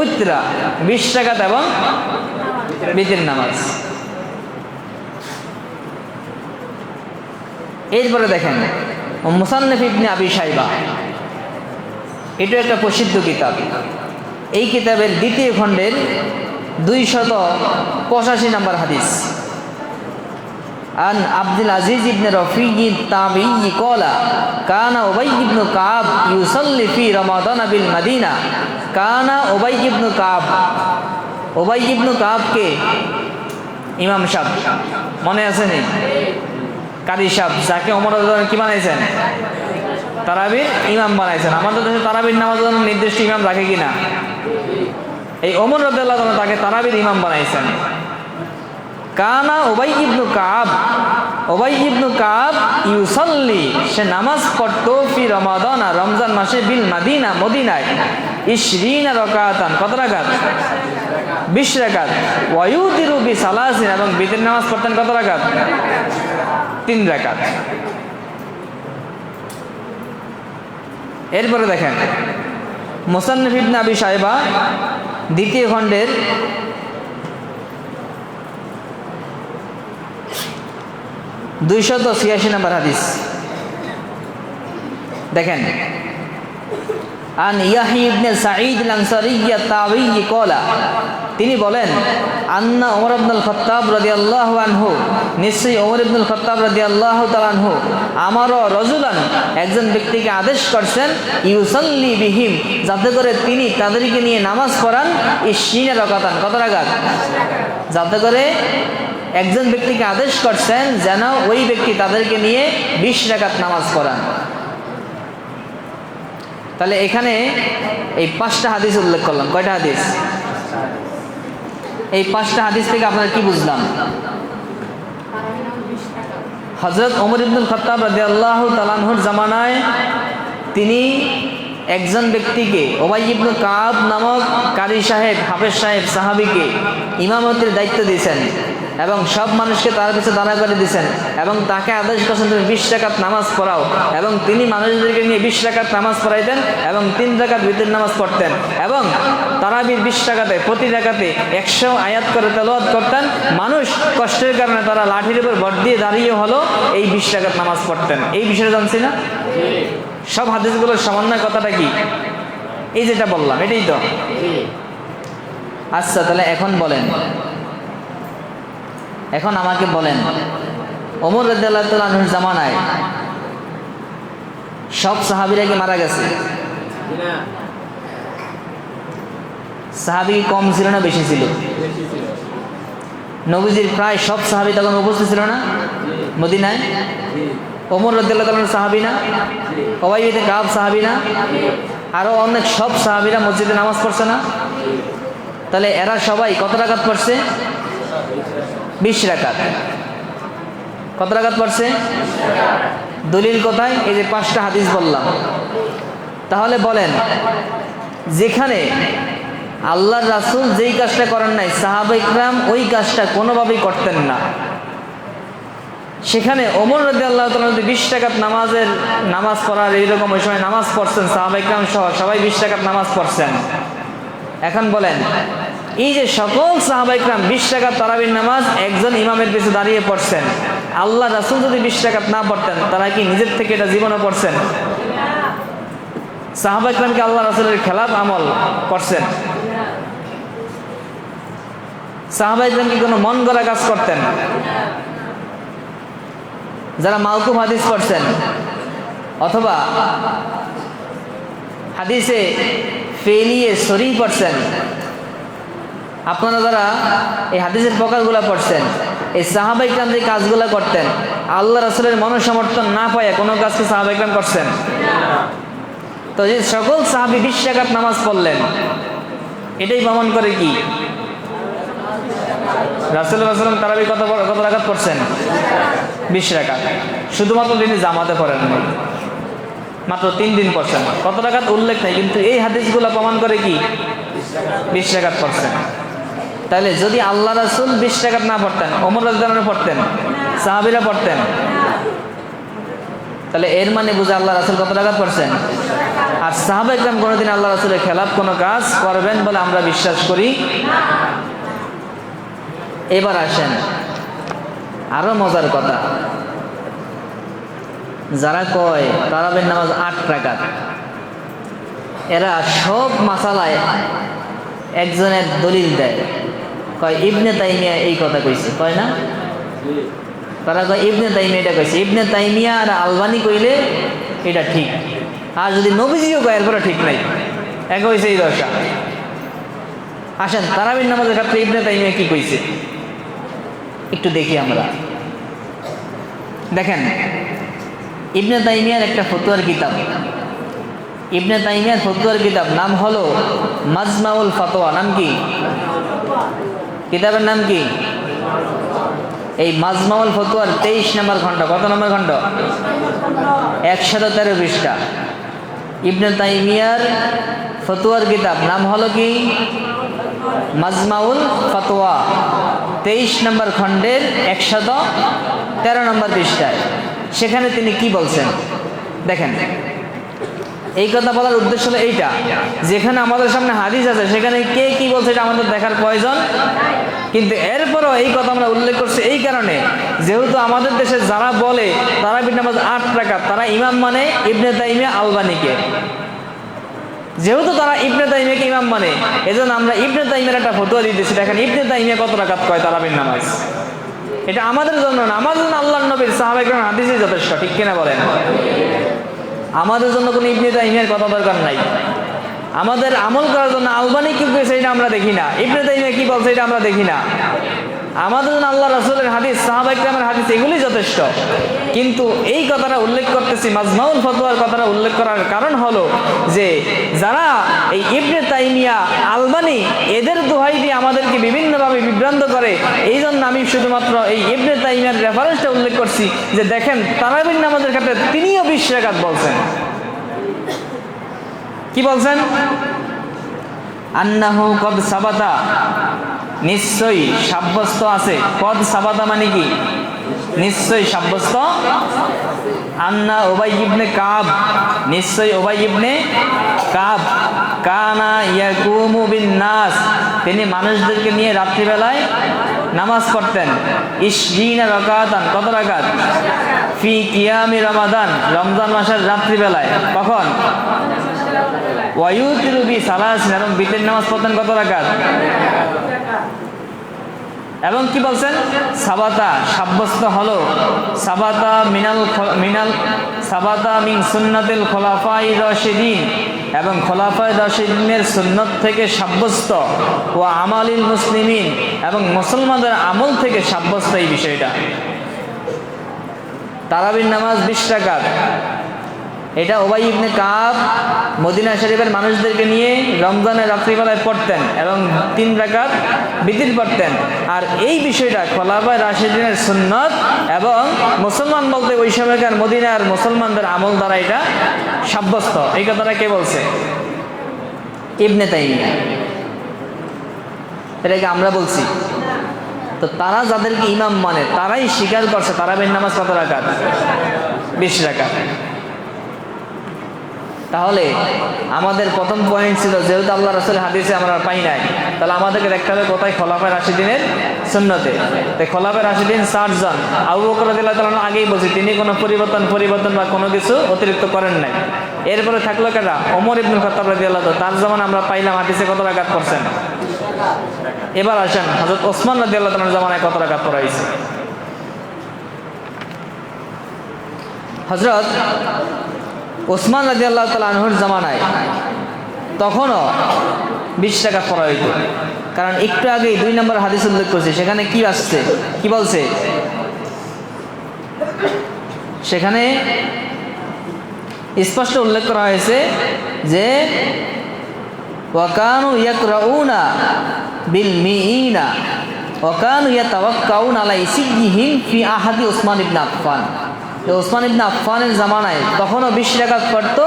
উতরা, 20 রাকাত এবং বিতির নামাজ। এরপরে দেখেন মুসান্নিফ ইবনে আবি শাইবা, এটা একটা প্রসিদ্ধ কিতাব। এই কিতাবের দ্বিতীয় খণ্ডের 285 নম্বর হাদিস। আন আব্দুল আজিজ ইবনে রফিই তাবিঈ ক্বালা কানা উবাই ইবনে কাব ইউসাল্লি ফি রমাদান বিল মদিনা। কানা উবাই ইবনে কাব, উবাই ইবনে কাবকে ইমাম সাহেব মনে আছে নি? কারি সাহেব, যাকে ওমর রাদিয়াল্লাহু আনহু কি বানাইছেন? তারাবির ইমাম বানাইছেন। আমাদের দেশে তারাবির নামাজ নির্দিষ্ট ইমাম রাখে কিনা? এই ওমর রাদিয়াল্লাহু আনহু তাকে তারাবির ইমাম বানাইছেন। কানা উবাই ইবনে কাব, উবাই ইবনে কাব ইউসাল্লি, সে নামাজ পড়তো ফি রমাদান, রমজান মাসে বিল মদিনা, মদিনায়, 20 রাকাতান, কত রাকাত? 20 রাকাত। ওয়া ইউতিরু বি সালাসিন, এবং বিতির নামাজ পড়তেন কত রাকাত? 3 রাকাত। এরপরে দেখেন মুসান্নিফ ইবনে আবি শাইবা দ্বিতীয় খণ্ডের 286 নম্বর হাদিস। দেখেন আন ইয়াহইয়া ইবনে সাঈদ আল আনসারী তাবিঈ ক্বালা, তিনি বলেন আন্না ওমর ইবনুল খাত্তাব রাদিয়াল্লাহু আনহু, নিশ্চয়ই ওমর ইবনুল খাত্তাব রাদিয়াল্লাহু তাআলা আনহু আমারও রজুলান, একজন ব্যক্তিকে আদেশ করছেন, ইউসাল্লি বিহিম, যাতে করে তিনি তাদেরকে নিয়ে নামাজ পড়ান, 20 রাকাতান, কত রাকাত? যাতে করে একজন ব্যক্তিকে আদেশ করছেন যেন ওই ব্যক্তি তাদেরকে নিয়ে 20 রাকাত নামাজ পড়ান। তাহলে এখানে এই 5টা হাদিস উল্লেখ করলাম। কয়টা হাদিস? এই 5টা হাদিস থেকে আপনারা কি বুঝলাম? হযরত ওমর ইবনুল খাত্তাব রাদিয়াল্লাহু তাআলা আনহুর জামানায় তিনি একজন ব্যক্তিকে, উবাই ইবনে কাব নামক কারি সাহেব, হাফেজ সাহেব সাহাবীকে ইমামতির দায়িত্ব দিয়েছেন এবং সব মানুষকে তার কাছে দাঁড়া করে দিয়েছেন এবং তাকে আদেশ করেছেন তুমি 20 রাকাত নামাজ পড়াও, এবং তিনি মানুষদেরকে নিয়ে 20 রাকাত নামাজ পড়াইতেন এবং 3 রাকাত বিতির নামাজ পড়তেন এবং তারাবির 20 রাকাতে প্রতি রাকাতে 100 আয়াত করে তেলাওয়াত করতেন। মানুষ কষ্টের কারণে তারা লাঠির উপর ভর দিয়ে দাঁড়িয়ে হলো এই 20 রাকাত নামাজ পড়তেন। এই বিষয়ে জানছি না? সব হাদিসগুলোর সমন্বয় কথাটা কি? এই যেটা বললাম এটাই তো। আচ্ছা, তাহলে এখন বলেন, এখন আমাকে বলেন, ওমর রাদিয়াল্লাহু তাআলা আনহুর জামানায় সব সাহাবীরা কি মারা গেছে? সাহাবী কম ছিল না বেশি ছিল? নবীজির প্রায় সব সাহাবী তখন উপস্থিত ছিল না মদিনায়? ওমর রাদিয়াল্লাহু তাআলা সাহাবী না? উবাই ইবনে কাব সাহাবী না? আরো অনেক সব সাহাবীরা মসজিদে নামাজ পড়ছে না? তাহলে এরা সবাই কত রাকাত পড়ছে? 20 রাকাত। কত রাকাত পড়ছে? দলিল কোথায়? এই যে 5টা হাদিস বললাম। তাহলে বলেন, যেখানে আল্লাহর রাসূল যেই কাজটা করেন নাই সাহাবা ইকরাম ওই কাজটা কোনোভাবেই করতেন না, সেখানে ওমর রাদিয়াল্লাহু তাআলা 20 রাকাত নামাজ পড়ার এইরকম ওই সময় নামাজ পড়ছেন, সাহাবা ইকরাম সহ সবাই 20 রাকাত নামাজ পড়ছেন। এখন বলেন, এই যে সকল সাহাবা ইকরাম 20 রাকাত তারাবির নামাজ একজন ইমামের পিছু দাঁড়িয়ে পড়ছেন, আল্লাহ রাসূল যদি 20 রাকাত না পড়তেন তারা কি নিজের থেকে এটা জীবনে পড়ছেন? সাহাবা ইকরাম কি আল্লাহ রাসূলের খেলাফ আমল করছেন? সাহাবা ইকরাম কি কোনো মন গড়া কাজ করতেন? যারা মাওকুফ হাদিস পড়ছেন অথবা হাদিসে ফেলিয়ে সরি পড়ছেন, আপনারা যারা এই হাদিসের প্রকারগুলো পড়ছেন, এই সাহাবা ইকরাম যে কাজগুলো করতেন আল্লাহ রাসূলের মনোসমর্থন না পায় কোনো কাজকে সাহাবা ইকরাম করছেন? তো যে সকল সাহাবী 20 রাকাত নামাজ পড়লেন, এটাই প্রমাণ করে কি রাসূলুল্লাহ সাল্লাল্লাহু আলাইহি ওয়াসাল্লাম তারাবি কত রাকাত পড়ছেন? 20 রাকাত। শুধুমাত্র তিনি জামাতে পড়েন নাই, মাত্র 3 দিন পড়ছেন। কত রাকাত উল্লেখ নেই, কিন্তু এই হাদিসগুলো প্রমাণ করে কি 20 রাকাত পড়ছেন। তাহলে যদি আল্লাহ রাসূল 20 রাকাত না পড়তেন, ওমর রাদিয়াল্লাহু আনহু পড়তেন, সাহাবীরা পড়তেন, তাহলে এর মানে বুঝে আল্লাহ রাসূল কত রাকাত পড়ছেন? আর সাহাবা ইকরাম কোনোদিন আল্লাহ রাসূলের খেলাফ কোনো কাজ করবেন বলে আমরা বিশ্বাস করি না। এবার আসেন আরো মজার কথা, যারা কয় তারাবির নামাজ 8 রাকাত, এরা সব মাসালায় একজনের দলিল দেয়, কয় ইবনে তাইমিয়া এই কথা কইছে, কয় না? তারা কয় ইবনে তাইমিয়া এটা কইছে, ইবনে তাইমিয়া আর আলবানি কইলে এটা ঠিক, আর যদি নবীজিও কয় এরপরে ঠিক নাই, এক হয়েছে এই দশা। আসেন তারাবির নামাজের ক্ষেত্রে ইবনে তাইমিয়া কি কইছে একটু দেখি আমরা। দেখেন ইবনে তাইমিয়ার একটা ফতোয়ার কিতাব, ইবনে তাইমিয়ার ফতোয়ার কিতাব নাম হলো মাজমাউল ফাতোয়া। নাম কি? কিতাবের নাম কি? এই মাজমাউল ফতোয়ার 23 নম্বর খণ্ড। কত নম্বর খণ্ড? 113 পৃষ্ঠা। ইবনে তাইমিয়ার ফতোয়ার কিতাব নাম হলো কি? মাজমাউল ফাতোয়া, 23 নম্বর খণ্ডের 113 নম্বর পৃষ্ঠায়। সেখানে তিনি কি বলছেন দেখেন। এই কথা বলার উদ্দেশ্য হলো এইটা, যেখানে আমাদের সামনে হাদিস আছে সেখানে কে কি বলছে এটা আমাদের দেখার প্রয়োজন, কিন্তু এরপরও এই কথা আমরা উল্লেখ করছি এই কারণে, যেহেতু আমাদের দেশে যারা বলে তারাবির নামাজ 8 রাকাত, তারা ইমাম মানে ইবনে তাইমিয়া আলবানিকে। যেহেতু তারা ইবনে তাইমিয়াকে ইমাম মানে, এজন্য আমরা ইবনে তাইমিয়ার একটা ফতোয়া দিতেছি। দেখেন ইবনে তাইমিয়া কত রাকাত কয় তারাবির নামাজ। এটা আমাদের জন্য না, আমাদের জন্য আল্লাহর নবীর সাহাবা ইকরামের হাদিসই যথেষ্ট, ঠিক কিনা বলেন? আমাদের জন্য কোনো ইবনে তাইমিয়ার কথা দরকার নাই। আমাদের আমল করার জন্য আলবানি কি বলছে এটা আমরা দেখি না, ইবনে তাইমিয়া কি বলছে এটা আমরা দেখি না। আমাদের জন্য আল্লাহ রাসূলের হাদিস, সাহাবা ইকরামের হাদিস এগুলি যথেষ্ট। কিন্তু এই কথাটা উল্লেখ করতেছি, মাজমাউল ফতোয়ার কথাটা উল্লেখ করার কারণ হলো যে যারা এই ইবনে তাইমিয়া আলবানি এদের দোহাই দিয়ে আমাদেরকে বিভিন্নভাবে বিভ্রান্ত করে, এই জন্য আমি শুধুমাত্র এই ইবনে তাইমিয়ার রেফারেন্সটা উল্লেখ করছি যে দেখেন তারাবির নামাজের ক্ষেত্রে তিনিও 20 রাকাত বলছেন। কি বলছেন? আন্নাহু কদ সাবাতা, নিশ্চয়ই সাব্যস্ত আছে। কদ সাবাতা মানে কি? নিশ্চয়ই সাব্যস্ত। আন্না উবাই ইবনে কাব, নিশ্চয়ই উবাই ইবনে কাব, কানা ইয়াকুমু বিন নাস, তিনি মানুষদেরকে নিয়ে রাত্রিবেলায় নামাজ পড়তেন। 20 রাকাতান, কত রাকাত? ফি কিয়ামি রমাদান, রমজান মাসের রাত্রিবেলায়। কখন? ওয়ায়ুতিরু বি সালাসিন, এবং বিতের নামাজ পড়তেন কত রাকাত? এবং কি বলছেন? সাবাতা, সাব্যস্ত হলো। সাবাতা মিনাল সাবাতা মিন সুন্নাতিল খোলাফায়ে রাশিদিন, এবং খোলাফায়ে রাশিদিনের সুন্নত থেকে সাব্যস্ত। ও আমালিল মুসলিমিন, এবং মুসলমানদের আমল থেকে সাব্যস্ত এই বিষয়টা। তারাবির নামাজ 20 রাকাত, এটা উবাই ইবনে কাব মদিনা শরীফের মানুষদেরকে নিয়ে রমজানের রাত্রিবেলায় পড়তেন এবং 3 রাকাত বিতির পড়তেন। আর এই বিষয়টা খোলাফায়ে রাশিদিনের সুন্নত এবং মুসলমান বলতে ওই সময়কার মদিনার মুসলমানদের আমল দ্বারা এটা সাব্যস্ত। এই কথাটা কে বলছে? ইবনে তাইমিয়া। এটাকে আমরা বলছি। তো তারা যাদেরকে ইমাম মানে তারাই স্বীকার করছে তারাবির নামাজ কত রাকাত? 20 রাকাত। তাহলে আমাদের প্রথম পয়েন্ট ছিল, যেহেতু আল্লাহ রাসূলের হাদিসে আমরা পাই নাই, তাহলে আমাদেরকে দেখতে হবে কোথায়? খোলাফায়ে রাশিদিনের সুন্নতে। তাই খোলাফায়ে রাশিদিন 4 জন। আবু বকর রাদিয়াল্লাহু তাআলা আগেই বলছি তিনি কোনো পরিবর্তন বা কোনো কিছু অতিরিক্ত করেন নাই। এরপরে থাকলো কারা? ওমর ইবনুল খাত্তাব রাদিয়াল্লাহু তাআলা, তার জামানায় আমরা পাইলাম হাদিসে কত রাকাত পড়ছেন। এবার আসেন হযরত ওসমান রাদিয়াল্লাহু তাআলার জামানায় কত রাকাত পড়া হয়েছে। হযরত ওসমান রাদিয়াল্লাহু তাআলা আনহুর জামানায় তখনও 20 রাকাত পড়া হইত। কারণ একটু আগে 2 নম্বর হাদিস উল্লেখ করছে, সেখানে কি আসছে? কি বলছে? সেখানে স্পষ্ট উল্লেখ করা হয়েছে যে ওয়াকানু ইয়াকরাউনা বিল মিইনা ওয়াকানু ইয়াতাওয়াক্কাউনা আলা ইসিহিম ফি আহাদি ওসমান ইবনে আফফান। ওসমান ইবনে আফফানের জামানায় তখনও 20 রাকাত পড়তো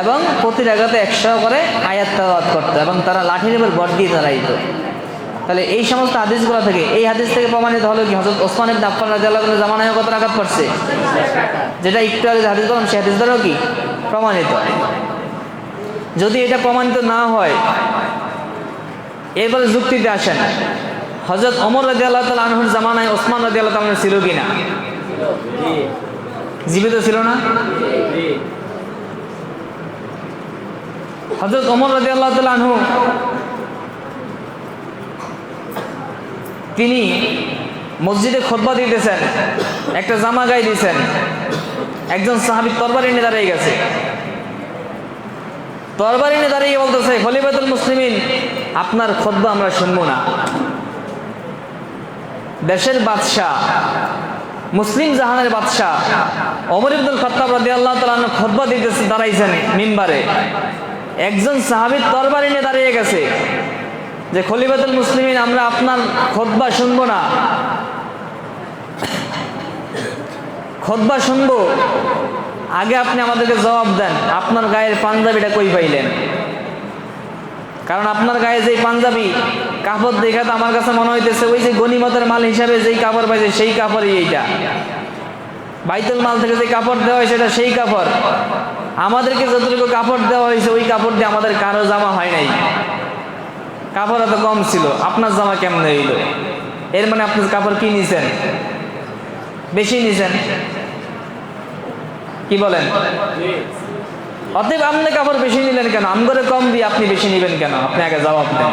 এবং প্রতি রাকাতে 100 করে আয়াত তেলাওয়াত করতো এবং তারা লাঠির উপর বট দিয়ে দাঁড়াইতো। তাহলে এই সমস্ত হাদিসগুলো থেকে, এই হাদিস থেকে প্রমাণিত হলো কি হযরত ওসমান ইবনে আফফান রাদিয়াল্লাহু তাআলার জামানায় কত রাকাত পড়ছে? যেটা একটু আগে হাদিস বললাম সেই হাদিস দ্বারাও কি প্রমাণিত। যদি এটা প্রমাণিত না হয় এরপরে যুক্তিতে আসেন, হযরত ওমর রাদিয়াল্লাহু তাআলা আনহুর জামানায় ওসমান রাদিয়াল্লাহু তাআলা ছিল কিনা? জীবিত ছিল না? হযরত ওমর রাদিয়াল্লাহু তাআলা আনহু তিনি মসজিদে খুতবা দিতেছেন, একটা জামা গায়ে দিয়েছেন, একজন সাহাবী তরবারি নিয়ে দাঁড়িয়ে গেছে। তরবারি নিয়ে দাঁড়িয়ে বলতেছে, খলিফাতুল মুসলিমিন, আপনার খুতবা আমরা শুনবো না। দেশের বাদশাহ, মুসলিম জাহানের বাদশাহ ওমর ইবনুল খাত্তাব রাদিয়াল্লাহু তাআলা আনহু খুতবা দিতেছে, দাঁড়াইছেন মিম্বারে, একজন সাহাবী তরবারি নিয়ে দাঁড়িয়ে গেছে যে খলিফাতুল মুসলিমিন, আমরা আপনার খুতবা শুনবো না। খুতবা শুনবো, আগে আপনি আমাদেরকে জবাব দেন, আপনার গায়ের পাঞ্জাবিটা কই পাইলেন? কারণ আপনার গায়ে যেই পাঞ্জাবি কাপড় দেখে তো আমার কাছে মনে হইতেছে ওই যে গনিমতের মাল হিসাবে যেই কাপড় পাইছে সেই কাপড়ই এইটা, বাইতুল মাল থেকে যে কাপড় দেওয়া হয়েছে এটা সেই কাপড়। আমাদেরকে যতটুকু কাপড় দেওয়া হয়েছে ওই কাপড় দিয়ে আমাদের কারো জামা হয় নাই, কাপড় এত কম ছিল, আপনার জামা কেমন হইল? এর মানে আপনি কাপড় কি নিছেন? বেশি নিছেন, কি বলেন? অতএব আপনি কাপড় বেশি নিলেন কেন? আমগরে কম দিয়ে আপনি বেশি নিবেন কেন? আপনি আগে জবাব দেন,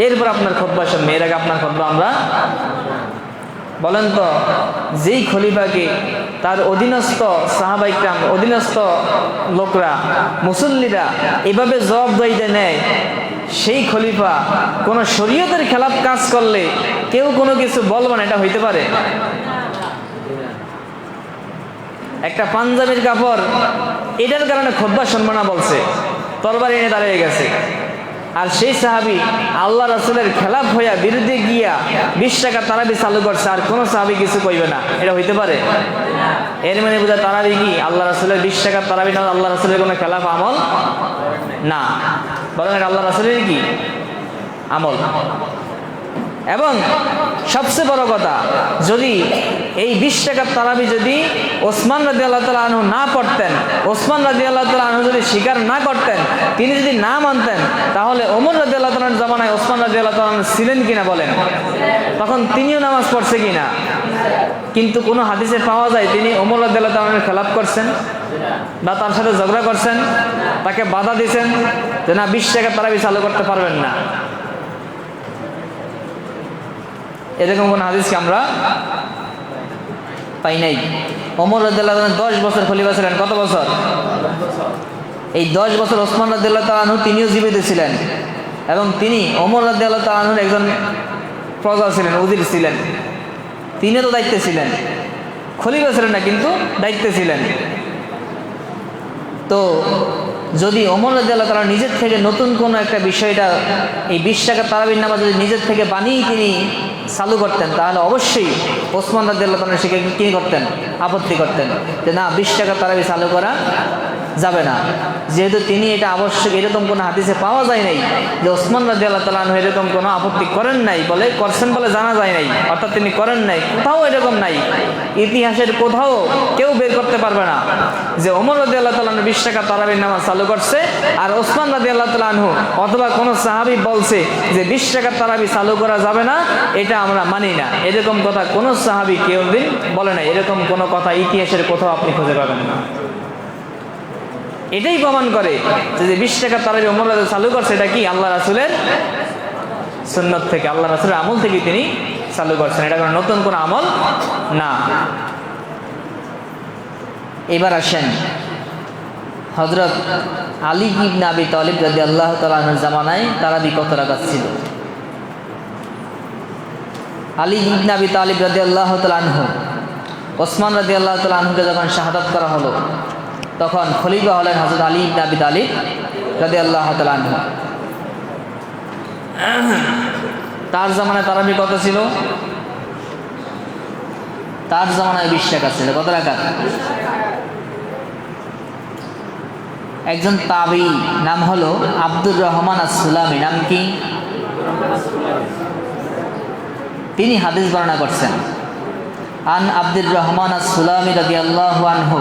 এরপর আপনার খুতবা শুনবেন। এর আগে আপনার খুতবা আমরা বলেন তো, যেই খলিফাকে তার অধীনস্থ সাহাবায়ে কিরাম, অধীনস্থ লোকরা, মুসল্লিরা এভাবে জবাবদিহিতা নেয়, সেই খলিফা কোন শরীয়তের খেলাফ কাজ করলে কেউ কোনো কিছু বলবে না, এটা হইতে পারে? একটা পাঞ্জাবির কাপড়, এটার কারণে খুতবা শুনবো না বলছে, তরবারি এনে দাঁড়িয়ে গেছে, আর সেই সাহাবী আল্লাহ রাসূলের খেলাফ হইয়া বিরুদ্ধে গিয়া 20 টাকা তারাবি চালু করছে, আর কোনো সাহাবী কিছু কইবে না, এটা হইতে পারে? এর মানে বোঝা তারাবি কি আল্লাহ রাসূলের 20 টাকার তারাবি না, আল্লাহ রাসূলের কোনো খেলাফ আমল না, বরং এটা আল্লাহ রাসূলের কি আমল। এবং সবচেয়ে বড় কথা, যদি এই 20 টাকার তারাবি যদি ওসমান রাদিয়াল্লাহু তাআলা আনহু না পড়তেন, ওসমান রাদিয়াল্লাহু তাআলা আনহু যদি স্বীকার না করতেন, তিনি যদি না মানতেন, তাহলে ওমর রাদিয়াল্লাহু তাআলার জামানায় ওসমান রাদিয়াল্লাহু তাআলা ছিলেন কিনা বলেন? তখন তিনিও নামাজ পড়ছে কিনা? কিন্তু কোনো হাদিসে পাওয়া যায় তিনি ওমর রাদিয়াল্লাহু তাআলার খেলাফ করছেন বা তার সাথে ঝগড়া করছেন, তাকে বাধা দিয়েছেন যে না 20 টাকার তারাবি চালু করতে পারবেন না। এরকম কোন হাদিসকে আমরা পাই নাই। ওমর রাদিয়াল্লাহু তাআলা 10 বছর খলিফা ছিলেন। কত বছর? এই 10 বছর ওসমান রাদিয়াল্লাহু তাআলা আনহু তিনিও জীবিত ছিলেন, এবং তিনি ওমর রাদিয়াল্লাহু তাআলা আনহুর একজন প্রজা ছিলেন, উজির ছিলেন, তিনিও তো দায়িত্বে ছিলেন, খলিফা ছিলেন না কিন্তু দায়িত্বে ছিলেন। তো যদি ওমর রাদিয়াল্লাহু তাআলা নিজের থেকে নতুন কোনো একটা বিষয়টা, এই 20 টাকা তারাবির নামাজ যদি নিজের থেকে বানিয়ে তিনি চালু করতেন, তাহলে অবশ্যই ওসমান রাদিয়াল্লাহু তাআলা সেকে কি করতেন? আপত্তি করতেন যে না 20 টাকা তারাবি চালু করা যাবে না। যেহেতু তিনি এটা আবশ্যক, এরকম কোনো হাদিসে পাওয়া যায় নাই যে ওসমান রাদিয়াল্লাহু তাআলা আনহু এরকম কোনো আপত্তি করেন নাই, বলে করছেন বলে জানা যায় নাই, অর্থাৎ তিনি করেন নাই, কোথাও এরকম নাই, ইতিহাসের কোথাও কেউ বের করতে পারবে না যে ওমর রাদিয়াল্লাহু তাআলা আনহু 20 টাকা তারাবির নামাজ চালু করছে আর ওসমান রাদিয়াল্লাহু তাআলা আনহু অথবা কোনো সাহাবী বলছে যে 20 টাকা তারাবি চালু করা যাবে না, এটা আমরা মানি না। এরকম কথা কোনো সাহাবী কেউ দিন বলে না, এরকম কোনো কথা ইতিহাসের কোথাও আপনি খুঁজে পাবেন না। এটাই প্রমাণ করে যে 20 টাকা তারাবি ওমর রাদিয়াল্লাহু চালু করছে, এটা কি আল্লাহ রাসূলের সুন্নাত থেকে, আল্লাহ রাসূলের আমল থেকে তিনি চালু করছেন, এটা কোনো নতুন কোনো আমল না। এবার আসেন হযরত আলী ইবনে আবি তালিব রাদিয়াল্লাহু তাআলা আনহুর জামানায় তারাবি কত রাকাত ছিল? আলী ইবনে আবি তালিব রাদিয়াল্লাহু তাআলা আনহু ওসমান রাদিয়াল্লাহু তাআলা আনহুকে যখন শাহাদাত করা হলো, তখন খলিফা হলেন হযরত আলী ইবনে আবি তালিব রাদিয়াল্লাহু তাআলা আনহু। তার জামানায় তারাবি কত ছিল? তার জামানায় 20 টাকা ছিল। কত রাকাত? একজন তাবি নাম হলো আব্দুর রহমান আস-সুলামি, নাম কি? তিনি হাদিস বর্ণনা করছেন, আন আব্দুর রহমান আস-সুলামি রাদিয়াল্লাহু আনহু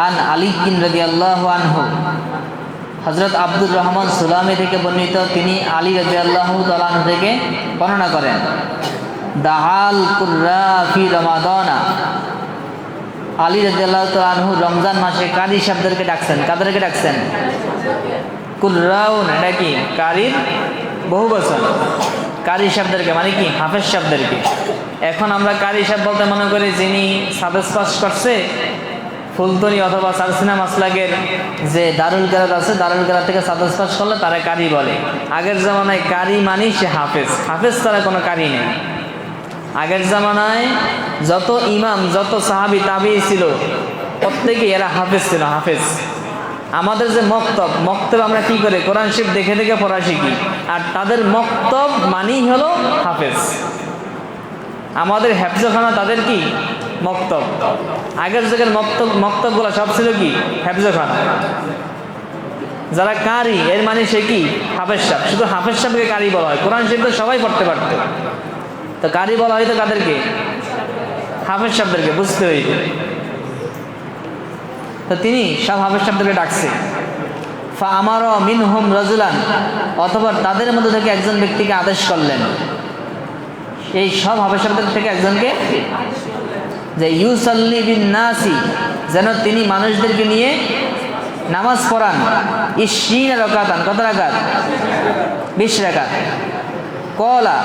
আন আলী রাদিয়াল্লাহু আনহু, হযরত আব্দুর রহমান সুলামি থেকে বর্ণিত, তিনি আলী রাদিয়াল্লাহু তাআলা আনহু থেকে বর্ণনা করেন, দাআল কুররা ফি রমাদানা, আলী রাদিয়াল্লাহু তাআলা আনহু রমজান মাসে কারি শব্দকে ডাকছেন। কাদেরকে ডাকছেন? কুররাউন, এটা কি কারির বহু বচন। কারি শব্দকে মানে কি? হাফেজ শব্দকে। এখন আমরা কারি শব্দ বলতে মনে করি যিনি সাদেস পাস করছে ফুলতলি অথবা সারসিনা মাসলাকের যে দারুল কেরাত আছে, দারুল কেরাত থেকে সাদেস পাস করলে তারা কারি বলে। আগের জামানায় কারি মানি সে হাফেজ, হাফেজ ছাড়া কোনো কারি নেই। আগের জামানায় যত ইমাম, যত সাহাবি তাবি ছিল প্রত্যেকেই এরা হাফেজ ছিল, হাফেজ। আমাদের যে মক্তব, মক্তব আমরা কি করে কোরআন শরীফ দেখে দেখে পড়া শিখি, আর তাদের মক্তব মানেই হলো হাফেজ। আমাদের হেফজখানা, তাদের কি মক্তব। আগের যুগের মক্তবগুলো সব ছিল কি হেফজখানা। যারা কারি এর মানে সে কি হাফেজ সাহেব, শুধু হাফেজ সাহেবকে কারি বলা হয়। কোরআন শরীফ তো সবাই পড়তে পারত, তো কারি বলা হয়তো কাদেরকে? হাফেজ সাহেবদেরকে, বুঝতে হইবে। তো তিনি সব হাফেজ সাহেবদেরকে ডাকছে। ফা আমারও মিনহুম রাজুলান, অথবা তাদের মধ্যে থেকে একজন ব্যক্তিকে আদেশ করলেন, এই সব হাফেজ সাহেবদের থেকে একজনকে, যে ইউসাল্লি বিন নাসি, যেন তিনি মানুষদেরকে নিয়ে নামাজ পড়ান, 20 রাকাতান, কত রাকাত? 20 রাকাত। কলা,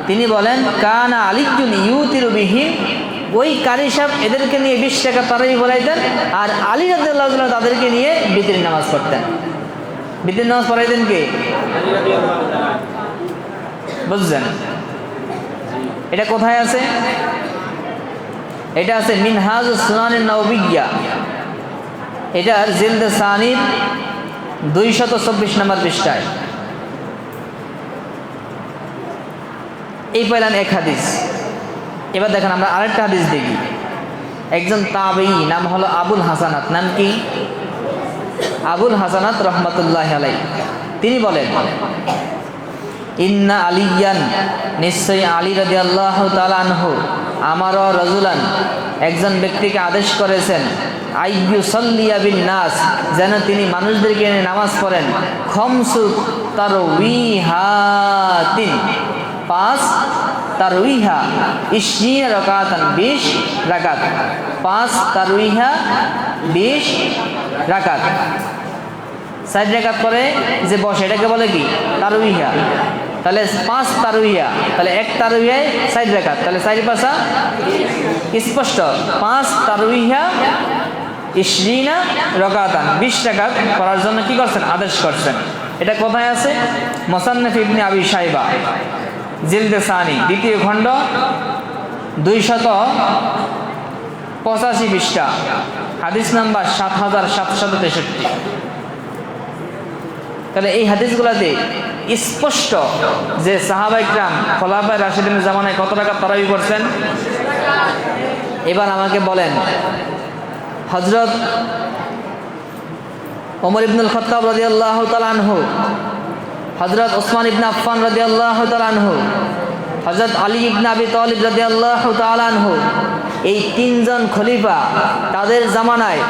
তিনি বলেন, কানা আলিজুন ইউতিরু বিহিম, ওই কারি সাহেব এদেরকে নিয়ে 20 রাকাত তারাই পড়াইতেন, আর আলী রাদিয়াল্লাহু তাআলা তাদেরকে নিয়ে বিতির নামাজ পড়তেন। বিতির নামাজ পড়াইতেন কে? বুঝছেন? এটা কোথায় আছে? এটা আছে মিনহাজুস সুনানিন নববিয়্যা, এটার জিলদে সানির 224 নম্বর পৃষ্ঠায়। এই পেলেন এক হাদিস। এবার দেখেন আমরা আরেকটা হাদিস দেখি। একজন তাবেঈ, নাম হলো আবুল হাসানাত। নাম কি? আবুল হাসানাত রহমাতুল্লাহ আলাইহি। তিনি বলেন, ইন্না আলিয়ান, নিশ্চয়ই আলী রাদিয়াল্লাহু তাআলা আনহু, আমারও রাজুলান, একজন ব্যক্তিকে আদেশ করেছেন, আইয়ুসাল্লিয়া বিন নাস, যেন তিনি মানুষদেরকে নিয়ে নামাজ পড়েন, খমসু তারউইহাতিন, 5 তারউইহা, 20 রাকাতান, 20 রাকাত। 5 তারউইহা, 20 রাকাত। 4 রাকাত পরে যে বসে এটাকে বলে কি? তারউইহা। তাহলে 5 তারউইহা, তাহলে 1 তারউইহায় 4 রাকাত, তাহলে 4 পাঁচা স্পষ্ট। 5 তারউইহা 20 রাকাতান, 20 রাকাত করার জন্য কি করছেন? আদেশ করছেন। এটা কোথায় আছে? মুসান্নাফ ইবনে আবি শাইবা, জিলদে সানি, 2য় খণ্ড, 285 পৃষ্ঠা, হাদিস নাম্বার 7763। তাহলে এই হাদিসগুলোতে স্পষ্ট যে সাহাবায়ে কিরাম খোলাফায়ে রাশিদিনের জামানায় কত টাকা তারাবি করছেন। এবার আমাকে বলেন, হযরত ওমর ইবনুল খাত্তাব রাদিয়াল্লাহু তাআলা আনহু, হযরত ওসমান ইবনে আফফান রাদিয়াল্লাহু তাআলা আনহু, হযরত আলী ইবনে আবি তালিব রাদিয়াল্লাহু তাআলা আনহু, এই 3 জন খলিফা তাদের জামানায়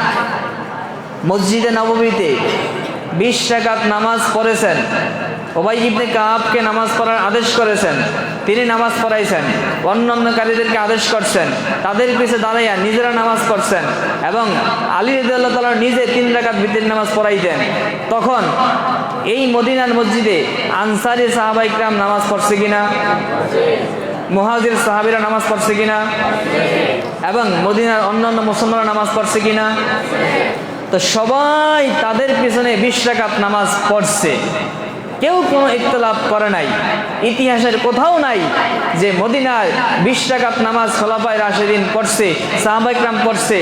মসজিদে নববীতে 20 রাকাত নামাজ পড়েছেন। উবাই ইবনে কাবকে নামাজ পড়ার আদেশ করেছেন, তিনি নামাজ পড়াইছেন। অন্যান্যকারীদেরকে আদেশ করছেন, তাদের পিছে দাঁড়াইয়া নিজেরা নামাজ পড়ছেন, এবং আলী রাদিয়াল্লাহু তাআলা নিজে 3 রাকাত বিতির নামাজ পড়াইতেন। তখন এই মদিনার মসজিদে আনসারী সাহাবায়ে কিরাম নামাজ পড়ছে কিনা? মুহাজির সাহাবীরা নামাজ পড়ছে কিনা? এবং মদিনার অন্যান্য মুসলমানরা নামাজ পড়ছে কিনা? তো সবাই তাদের পিছনে 20 রাকাত নামাজ পড়ছে, কেউ কোনো ইখতিলাফ করে নাই। ইতিহাসের কোথাও নাই যে মদিনায় 20 রাকাত নামাজ খোলাফায়ে রাশিদিন পড়ছে, সাহাবায়ে কিরাম পড়ছে,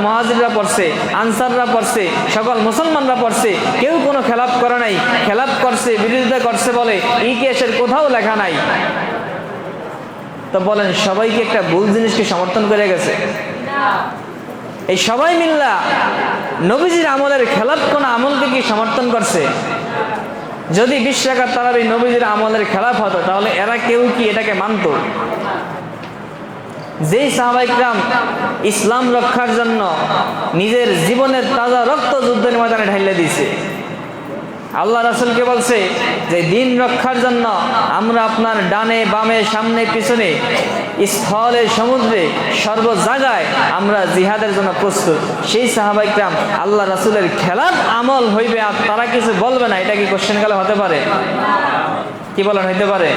মুহাজিররা পড়ছে, আনসাররা পড়ছে, সকল মুসলমানরা পড়ছে, কেউ কোনো খেলাফ করে নাই। খেলাফ করছে, বিরোধিতা করছে বলে ইতিহাসের কোথাও লেখা নাই। তো বলেন, সবাইকে একটা ভুল জিনিসকে সমর্থন করে গেছে? এই সবাই মিল্লা নবীজির আমলের খেলাফ কোন আমলকে কি সমর্থন করছে? যদি 20 রাকাত তারাবি নবীজির আমলের খেলাফ হতো, তাহলে এরা কেউ কি এটাকে মানত? যেই সাহাবায়ে কিরাম ইসলাম রক্ষার জন্য নিজের জীবনের তাজা রক্ত যুদ্ধের ময়দানে ঢাইলে দিয়েছে, আল্লাহ রাসূলকে বলছে যে দিন রক্ষার জন্য আমরা আপনার ডানে বামে সামনে পিছনে স্থলে সমুদ্রে সর্ব জায়গায় আমরা জিহাদের জন্য প্রস্তুত। সেই সাহাবায়ে কিরাম আল্লাহ রাসূলের খেলাফ আমল হইবে আর তারা কিছু বলবে না, এটা কি কোশ্চেন কালে হতে পারে? কি বলেন, হইতে পারে?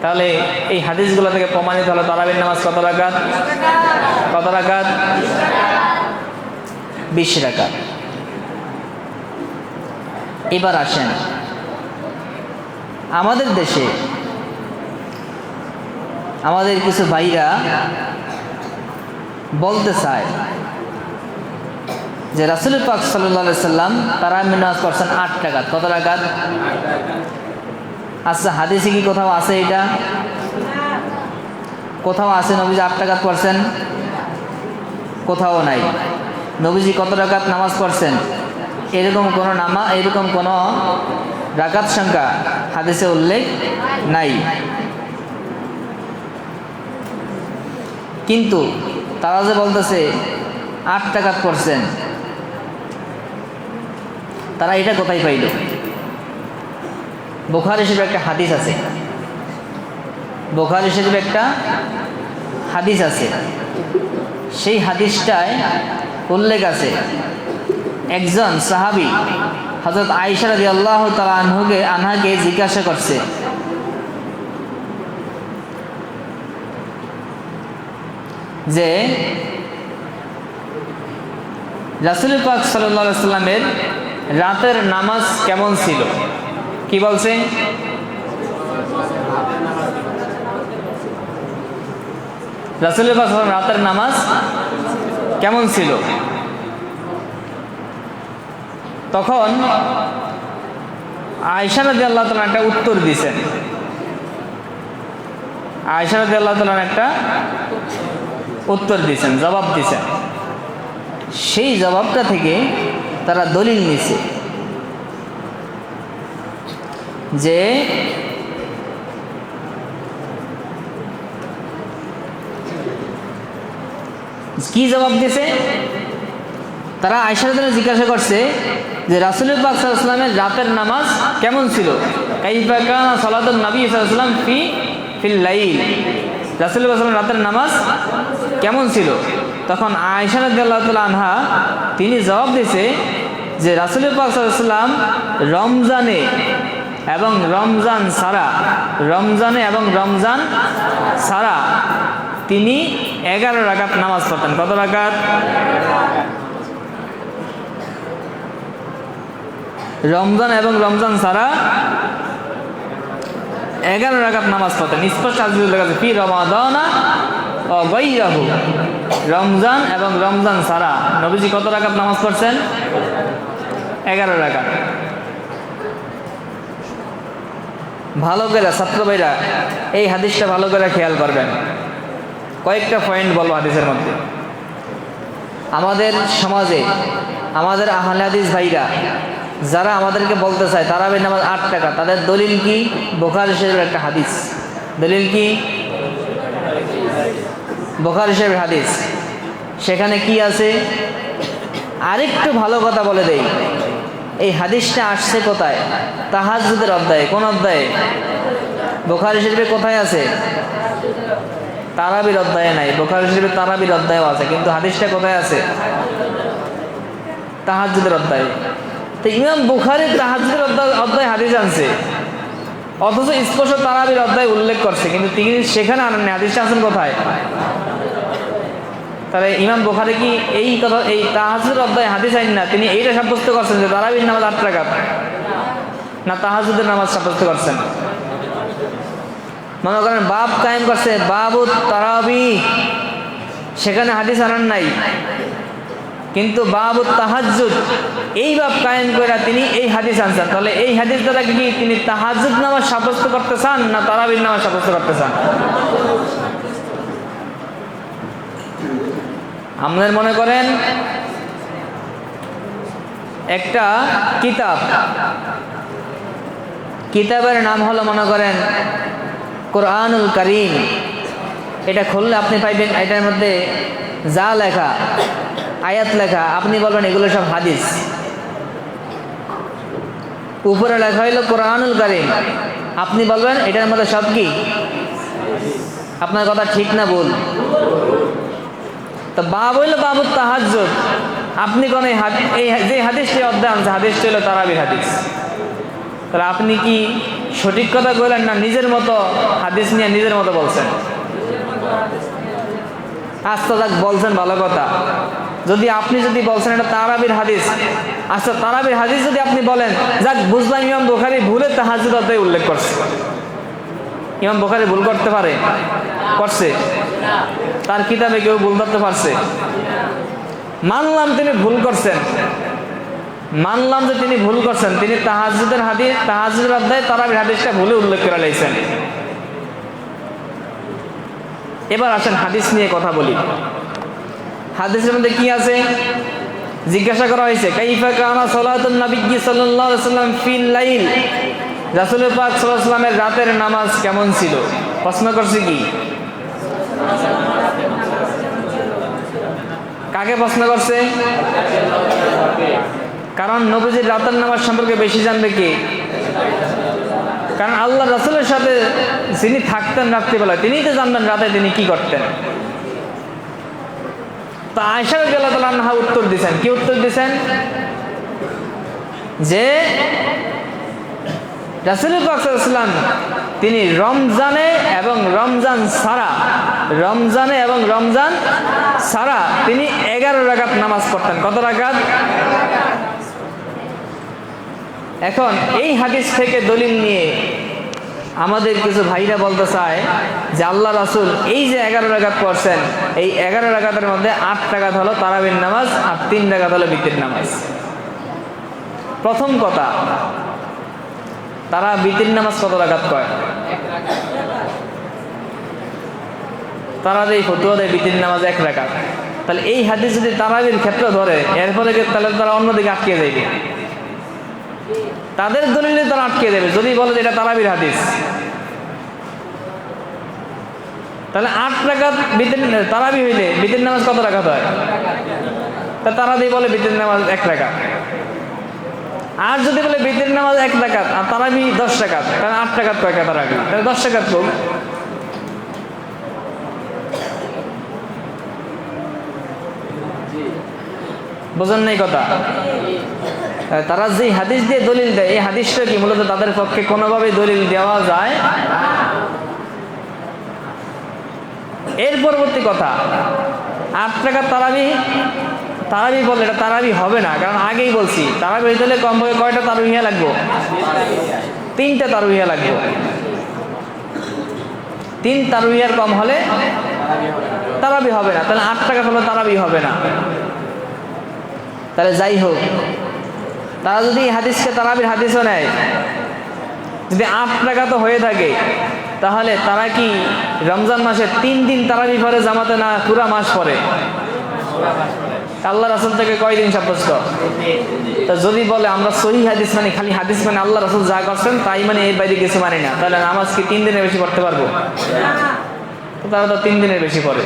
তাহলে এই হাদিসগুলো থেকে প্রমাণিত হলো তারাবির নামাজ কত রাকাত? কত রাকাত? 20 রাকাত। এবার আসেন আমাদের দেশে আমাদের কিছু ভাইরা বলতে চায় যে রাসূল পাক সাল্লাল্লাহু আলাইহি সাল্লাম তারাবির নামাজ পড়ছেন 8 রাকাত। কত রাকাত? আচ্ছা, হাদিসে কি কোথাও আছে? এটা কোথাও আছে নবীজি 8 রাকাত পড়ছেন? কোথাও নাই। নবীজি কত রাকাত নামাজ পড়ছেন এরকম কোনো রাকাত সংখ্যা হাদিসে উল্লেখ নাই। কিন্তু তারা যে বলতেছে 8 রাকাত পড়ছেন, তারা এটা কোথায় পাইল? বুখারী শরীফে একটা হাদিস আছে, বুখারী শরীফে একটা হাদিস আছে। সেই হাদিসটায় উল্লেখ আছে একজন সাহাবী হযরত আয়েশা রাদিয়াল্লাহু তাআলা আনহাকে জিজ্ঞাসা করছে যে রাসূল পাক সাল্লাল্লাহু আলাইহি সাল্লামের রাতের নামাজ কেমন ছিল? কি বলছে? রাসূল পাক সাল্লাল্লাহু আলাইহি সাল্লাম রাতের নামাজ কেমন ছিল? তখন আয়েশা রাদিয়াল্লাহু তাআলা একটা উত্তর দিয়েছেন। আয়েশা রাদিয়াল্লাহু তাআলা একটা উত্তর দিয়েছেন, জবাব দিয়েছেন। সেই জবাবটা থেকে তারা দলিল নিছে যে কি জবাব দিয়েছে? তারা আয়েশা রাদিয়াল্লাহু জিজ্ঞাসা করছে যে রাসূল পাক সাল্লাল্লাহু আলাইহি ওয়াসাল্লামের রাতের নামাজ কেমন ছিল? কাইফা কানা সালাতুন নবী সাল্লাল্লাহু আলাইহি ওয়াসাল্লাম ফিল লাইল, রাসূল পাক সাল্লাল্লাহু আলাইহি ওয়াসাল্লামের রাতের নামাজ কেমন ছিল? তখন আয়েশা রাদিয়াল্লাহু তাআলা আনহা তিনি জবাব দিয়েছে যে রাসূল পাক সাল্লাল্লাহু আলাইহি ওয়াসাল্লাম রমজানে এবং রমজান ছাড়া তিনি 11 রাকাত নামাজ পড়তেন। কত রাকাত? রমজান এবং রমজান ছাড়া 11 রাকাত নামাজ পড়তেন। স্পষ্ট লেখা আছে ফি রমাদানা ওয়া গায়রাহু, রমজান এবং রমজান ছাড়া নবীজি কত রাকাত নামাজ পড়ছেন? 11 রাকাত। ভালো করে ছাত্র ভাইরা এই হাদিসটা ভালো করে খেয়াল করবেন। কয়েকটা পয়েন্ট বলবো হাদিসের মধ্যে। আমাদের সমাজে আমাদের আহলে হাদিস ভাইরা যারা আমাদেরকে বলতে চায় তারাবির নামাজ 8 টাকা, তাদের দলিল কি? বুখারী শরীফের একটা হাদিস। দলিল কি? বুখারী শরীফের হাদিস। সেখানে কি আছে? আরেকটু ভালো কথা বলে দেই, এই হাদিসটা আসছে কোথায়? তাহাজ্জুদের অধ্যায়ে। কোন অধ্যায়ে? বুখারী শরীফে কোথায় আছে? তারাবির অধ্যায়ে নাই। বুখারী শরীফে তারাবির অধ্যায়ও আছে, কিন্তু হাদিসটা কোথায় আছে? তাহাজ্জুদের অধ্যায়ে। তো ইমাম বুখারী তাহাজ্জুদের অধ্যায়ে হাদিস আনছে, অথচ স্পষ্ট তারাবির অধ্যায়ে উল্লেখ করছে, কিন্তু তিনি সেখানে আনেননি। হাদিসটা আছেন কোথায়? তাহলে ইমাম বুখারী কি এই কথা, এই তাহাজ্জুদের অধ্যায়ে হাদিস আইন না, তিনি এইটা সাব্যস্ত করছেন যে তারাবির নামাজ 8 রাকাত, না তাহাজ্জুদের নামাজ সাব্যস্ত করছেন? মনে করেন বাব কায়েম করছে বাবু তারাবি, সেখানে হাদিস আনান নাই, কিন্তু বাবু তাহাজ্জুদ এই বাব কায়েম করে তিনি এই হাদিস আনছেন। তাহলে এই হাদিস দ্বারা কি তিনি তাহাজ্জুদ নামাজ সাব্যস্ত করতে চান না তারাবির নামাজ সাব্যস্ত করতে চান? আমাদের মনে করেন একটা কিতাবের নাম হলো মনে করেন কোরআনুল কারীম, এটা খুললে আপনি পাইবেন এটার মধ্যে যা লেখা, আয়াত লেখা, আপনি বলবেন এগুলো সব হাদিস। উপরে লেখা হইল কোরআনুল কারীম, আপনি বলবেন এটার মধ্যে সব কি? আপনার কথা ঠিক না ভুল? তো বাব হইল বাবুত তাহাজ্জুদ, আপনি কোন এই যে হাদিসটি অধ্যায় আনছে হাদিসটি হলো তারাবির হাদিস। তাহলে আপনি কি সঠিক কথা বললেন না নিজের মতো হাদিস নিয়ে নিজের মতো বলছেন? আচ্ছা যাক, বলছেন ভালো কথা। যদি আপনি বলছেন এটা তারাবির হাদিস, আচ্ছা তারাবির হাদিস যদি আপনি বলেন, যাক বুঝলাম ইমাম বুখারী ভুলে তাহাজ্জুদ অধ্যায় উল্লেখ করছে। ইমাম বুখারী ভুল করতে পারে? করছে? তার কিতাবে কেউ ভুল করতে পারছে? মানলাম তিনি ভুল করছেন, মানলাম যে তিনি ভুল করছেন, তিনি তাহাজ্জুদের হাদিস, তাহাজ্জুদের অধ্যায় তারাবির হাদিসটা ভুলে উল্লেখ করে লাইছেন। এবার আসেন হাদিস নিয়ে কথা বলি। হাদিসের মধ্যে কি আছে? জিজ্ঞাসা করা হয়েছে কাইফা কানা সালাতুন নবী সাল্লাল্লাহু আলাইহি ওয়াসাল্লাম ফিল লাইল, রাসূল পাক সাল্লাল্লাহু আলাইহি ওয়াসাল্লামের রাতের নামাজ কেমন ছিল? প্রশ্ন করছে কি? কাকে প্রশ্ন করছে? কারণ নবীজির রাতের নামাজ সম্পর্কে বেশি জানবে কে? কারণ আল্লাহ রাসূলের সাথে যিনি থাকতেন রাত্রিবেলায়, তিনিই তো জানবেন রাতে তিনি কি করতেন। তা আয়েশা রাদিয়াল্লাহু তাআলা আনহা উত্তর দিয়েছেন, কি উত্তর দিয়েছেন? যে রাসূল পাক সাল্লাল্লাহু আলাইহি ওয়াসাল্লাম তিনি রমজানে এবং রমজান ছাড়া তিনি 11 রাকাত নামাজ পড়তেন। কত রাকাত? এখন এই হাদিস থেকে দলিল নিয়ে আমাদের কিছু ভাইরা বলতে চায় যে আল্লাহ রাসূল এই যে 11 রাকাত পড়ছেন, এই 11 রাকাতের মধ্যে 8 রাকাত হলো তারাবির নামাজ আর 3 রাকাত হলো বিতির নামাজ। প্রথম কথা, তারা বিতির নামাজ কত রাকাত কয়? তারা যে ফতোয়া দেয় বিতির নামাজ 1 রাকাত, তাহলে এই হাদিস যদি তারাবির ক্ষেত্রে ধরে, এরপরে তাহলে তারা অন্যদিকে আটকে যাবে, তাদের দলিলে তারা আটকে যাবে। যদি বলে যে এটা তারাবির হাদিস, তাহলে 8 রাকাত তারাবি হইলে বিতির নামাজ কত রাকাত হয়? তা তারা দিয়ে বলে বিতির নামাজ 1 রাকাত। আর যদি বলে বিতির নামাজ 1 রাকাত আর তারাবি 10 রাকাত, তাহলে 8 রাকাত কয় তারাবি? তাহলে 10 রাকাত হোক। বোঝেন নাই কথা? তারা যে হাদিস দিয়ে দলিল দেয়, এই হাদিসটা কি মূলত তাদের পক্ষে কোনোভাবেই দলিল দেওয়া যায়। এর পরবর্তী কথা, 8 রাকাত তারাবি বললে এটা তারাবি হবে না, কারণ আগেই বলছি তারাবি হইতে হলে কমপক্ষে কয়টা তারাবিয়া লাগবো? 3টা তারাবিয়া লাগবে। 3 তারাবিয়ার কম হলে তারাবি হবে না, তাহলে 8 রাকাত হলে তারাবি হবে না। তাহলে যাই হোক, তারা যদি এই হাদিসকে তারাবির হাদিসও নেয়, যদি 8 রাকাত হয়ে থাকে, তাহলে তারা কি রমজান মাসে 3 দিন তারাবি পড়ে জামাতে, না পুরা মাস পড়ে? আল্লাহ রাসূল থেকে কয়দিন সাব্যস্ত? তা যদি বলে আমরা সহিহ হাদিস মানে, খালি হাদিস মানে আল্লাহ রাসূল যা করছেন তাই মানে, এর বাইরে কিছু মানে না, তাহলে নামাজ কি 3 দিনের বেশি পড়তে পারবো? তারা তো 3 দিনের বেশি পড়ে।